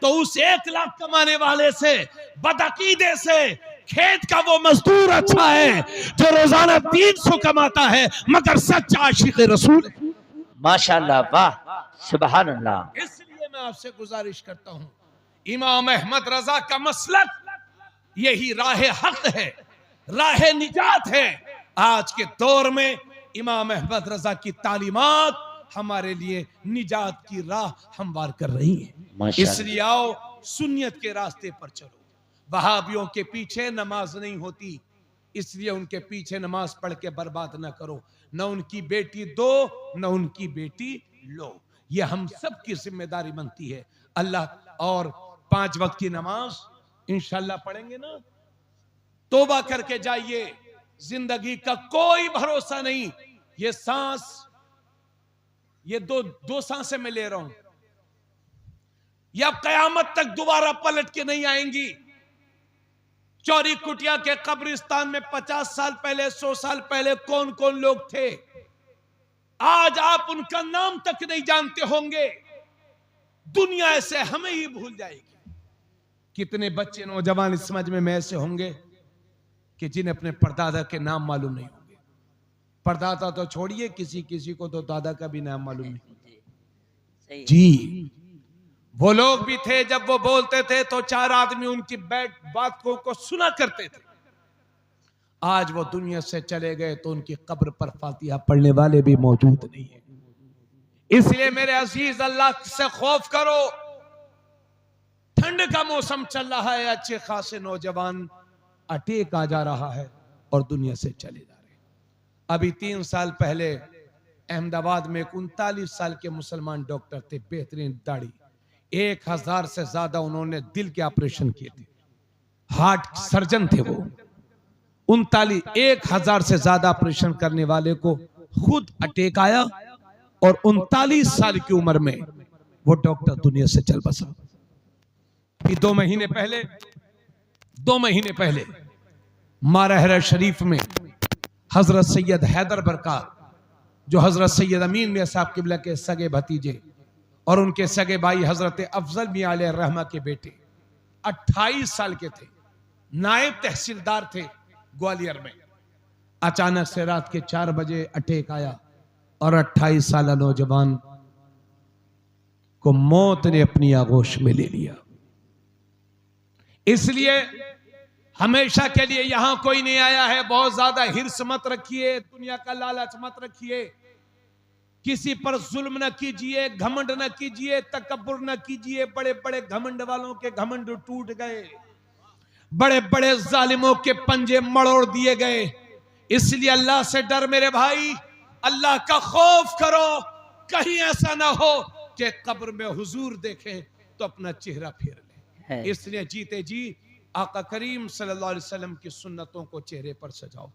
तो उस 1 लाख कमाने वाले से, बदअकीदे से खेत का वो मजदूर अच्छा है जो रोजाना 300 कमाता है मगर सच्चा आशिक रसूल है। माशाअल्लाह, वाह, सुभान अल्लाह। इसलिए मैं आपसे गुजारिश करता हूं, इमाम अहमद रजा का मसलक यही राह हक है, राह निजात है। आज के दौर में इमाम अहमद रजा की तालीमात हमारे लिए निजात की राह हमवार कर रही है। इसलिए आओ सुन्नियत के रास्ते पर चलो। वहाबियों के पीछे नमाज नहीं होती, इसलिए उनके पीछे नमाज पढ़ के बर्बाद ना करो। न उनकी बेटी दो, न उनकी बेटी लो, ये हम सब की जिम्मेदारी बनती है। अल्लाह, और 5 वक्त की नमाज इंशाल्लाह पढ़ेंगे ना, तौबा करके जाइए। जिंदगी का कोई भरोसा नहीं। ये सांस, ये दो सांसें मैं ले रहा हूं, ये अब कयामत तक दोबारा पलट के नहीं आएंगी। चौरी कुटिया के कब्रिस्तान में 50 साल पहले, 100 साल पहले कौन कौन लोग थे, आज आप उनका नाम तक नहीं जानते होंगे। दुनिया ऐसे हमें ही भूल जाएगी। कितने बच्चे नौजवान इस समाज में ऐसे होंगे कि जिन्हें अपने परदादा के नाम मालूम नहीं होंगे। परदादा तो छोड़िए, किसी किसी को तो दादा का भी नाम मालूम नहीं। जी, वो लोग भी थे जब वो बोलते थे तो 4 आदमी उनकी बातों को सुना करते थे। आज वो दुनिया से चले गए तो उनकी कब्र पर फातिहा पढ़ने वाले भी मौजूद नहीं है। इसलिए मेरे अजीज, अल्लाह से खौफ करो। ठंड का मौसम चल रहा है, अच्छे खासे नौजवान अटैक आ जा रहा है और दुनिया से चले जा रहे हैं। अभी 3 साल पहले अहमदाबाद में एक 39 साल के मुसलमान डॉक्टर थे, बेहतरीन दाढ़ी, 1000 से ज्यादा उन्होंने दिल के ऑपरेशन किए थे, हार्ट सर्जन थे वो। 1000 से ज्यादा ऑपरेशन करने वाले को खुद अटैक आया और 39 साल की उम्र में वो डॉक्टर दुनिया से चल बसा। अभी 2 महीने पहले मारहरा शरीफ में हजरत सैयद हैदर बरकात, जो हजरत सैयद अमीन मियां साहब किबला के सगे भतीजे और उनके सगे भाई हजरत अफजल मियां अलैहि रहमा के बेटे, 28 साल के थे, नायब तहसीलदार थे ग्वालियर में। अचानक से रात के 4 बजे अटैक आया और 28 साल नौजवान को मौत ने अपनी आगोश में ले लिया। इसलिए हमेशा के लिए यहां कोई नहीं आया है। बहुत ज्यादा हिर्स मत रखिए, दुनिया का लालच मत रखिए, किसी पर जुल्म न कीजिए, घमंड न कीजिए, तकब्बुर न कीजिए। बड़े बड़े घमंड वालों के घमंड टूट गए, बड़े बड़े जालिमों के पंजे मरोड़ दिए गए। इसलिए अल्लाह से डर मेरे भाई, अल्लाह का खौफ करो। कहीं ऐसा ना हो कि कब्र में हुजूर देखें तो अपना चेहरा फेर ले। इसलिए जीते जी आका करीम सल्लल्लाहु अलैहि वसल्लम की सुन्नतों को चेहरे पर सजाओ,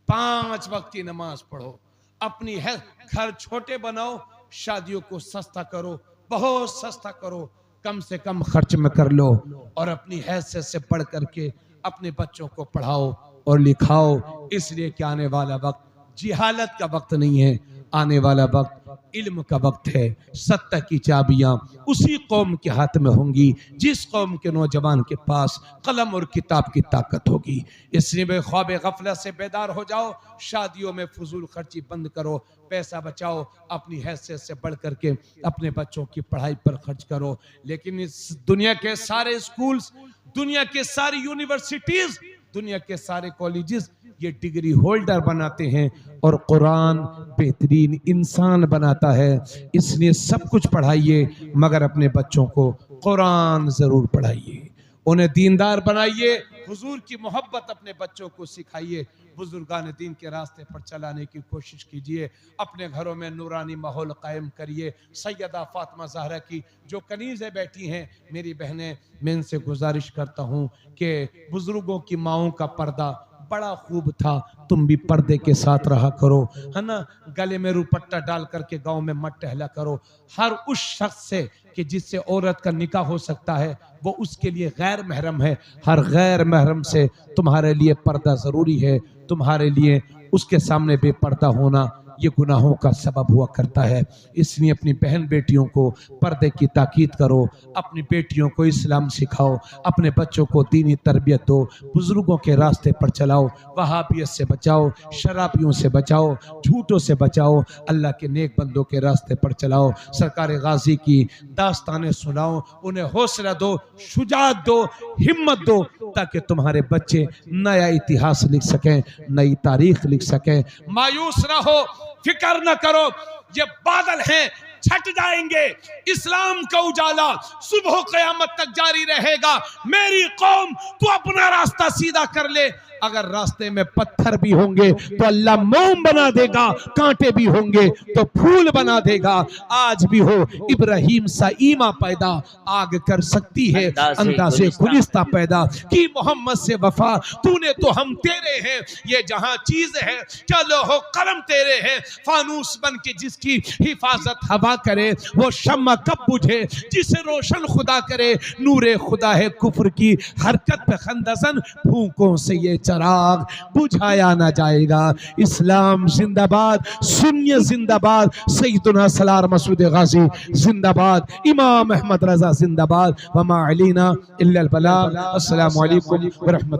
5 वक्त की नमाज पढ़ो, अपनी घर छोटे बनाओ शादियों को सस्ता करो, बहुत सस्ता करो, कम से कम खर्च में कर लो और अपनी हैसियत से पढ़ करके अपने बच्चों को पढ़ाओ और लिखाओ। इसलिए कि आने वाला वक्त जिहालत का वक्त नहीं है, आने वाला वक्त इल्म का वक्त है। सत्ता की चाबियां उसी कौम के हाथ में होंगी जिस कौम के नौजवान के पास कलम और किताब की ताकत होगी। इसलिए वे ख्वाब गफलत से बेदार हो जाओ, शादियों में फजूल खर्ची बंद करो, पैसा बचाओ, अपनी हैसियत से बढ़ करके अपने बच्चों की पढ़ाई पर खर्च करो। लेकिन इस दुनिया के सारे स्कूल्स, दुनिया के सारी यूनिवर्सिटीज, दुनिया के सारे कॉलेजेस ये डिग्री होल्डर बनाते हैं और कुरान बेहतरीन इंसान बनाता है। इसलिए सब कुछ पढ़ाइए मगर अपने बच्चों को कुरान जरूर पढ़ाइए, उन्हें दीनदार बनाइए, हुजूर की मोहब्बत अपने बच्चों को सिखाइए, बुजुर्गान दीन के रास्ते पर चलाने की कोशिश कीजिए, अपने घरों में नूरानी माहौल कायम करिए। सैयदा फातिमा ज़हरा की जो कनीज़ें बैठी हैं, मेरी बहनें, मैं इनसे गुजारिश करता हूँ कि बुजुर्गों की माओं का पर्दा बड़ा खूब था, तुम भी पर्दे के साथ रहा करो, है ना। गले में रुपट्टा डाल करके गांव में मत टहला करो। हर उस शख्स से कि जिससे औरत का निकाह हो सकता है वो उसके लिए गैर महरम है। हर गैर महरम से तुम्हारे लिए पर्दा जरूरी है। तुम्हारे लिए उसके सामने बेपर्दा होना ये गुनाहों का सबब हुआ करता है। इसलिए अपनी बहन बेटियों को पर्दे की ताकीद करो, अपनी बेटियों को इस्लाम सिखाओ, अपने बच्चों को दीनी तरबियत दो, बुजुर्गों के रास्ते पर चलाओ, वहाबियत से बचाओ, शराबियों से बचाओ, झूठों से बचाओ, अल्लाह के नेक बंदों के रास्ते पर चलाओ। सरकार गाजी की दास्तानें सुनाओ, उन्हें हौसला दो, शुजाअत दो, हिम्मत दो, ताकि तुम्हारे बच्चे नया इतिहास लिख सकें, नई तारीख लिख सकें। मायूस ना हो, फिक्र न करो, ये बादल हैं, छट जाएंगे। इस्लाम का उजाला सुबह क़यामत तक जारी रहेगा। मेरी कौम, तू अपना रास्ता सीधा कर ले। अगर रास्ते में पत्थर भी होंगे तो अल्लाह मोम बना देगा, कांटे भी होंगे तो फूल बना देगा। आज भी हो इब्राहिम सा ईमा पैदा, आग कर सकती है अंदाज़े गुलिस्ता पैदा। कि मोहम्मद से वफा, तूने तो हम तेरे हैं, ये जहां चीज है चलो हो कलम तेरे हैं। फानूस बन के जिसकी हिफाजत हवा करे, वो शम्मा कब बुझे जिसे रोशन खुदा करे। नूरे खुदा है कुफ्र की हरकत पे खंदसन, फूंकों से ये चराग बुझाया ना जाएगा। इस्लाम जिंदाबाद, सुन्नियत जिंदाबाद, सैयदुना सलार मसूद गाजी जिंदाबाद, इमाम अहमद रजा जिंदाबाद। वमा अलैना इल्लल बलाग। अस्सलामु अलैकुम व रहमतुल्लाह।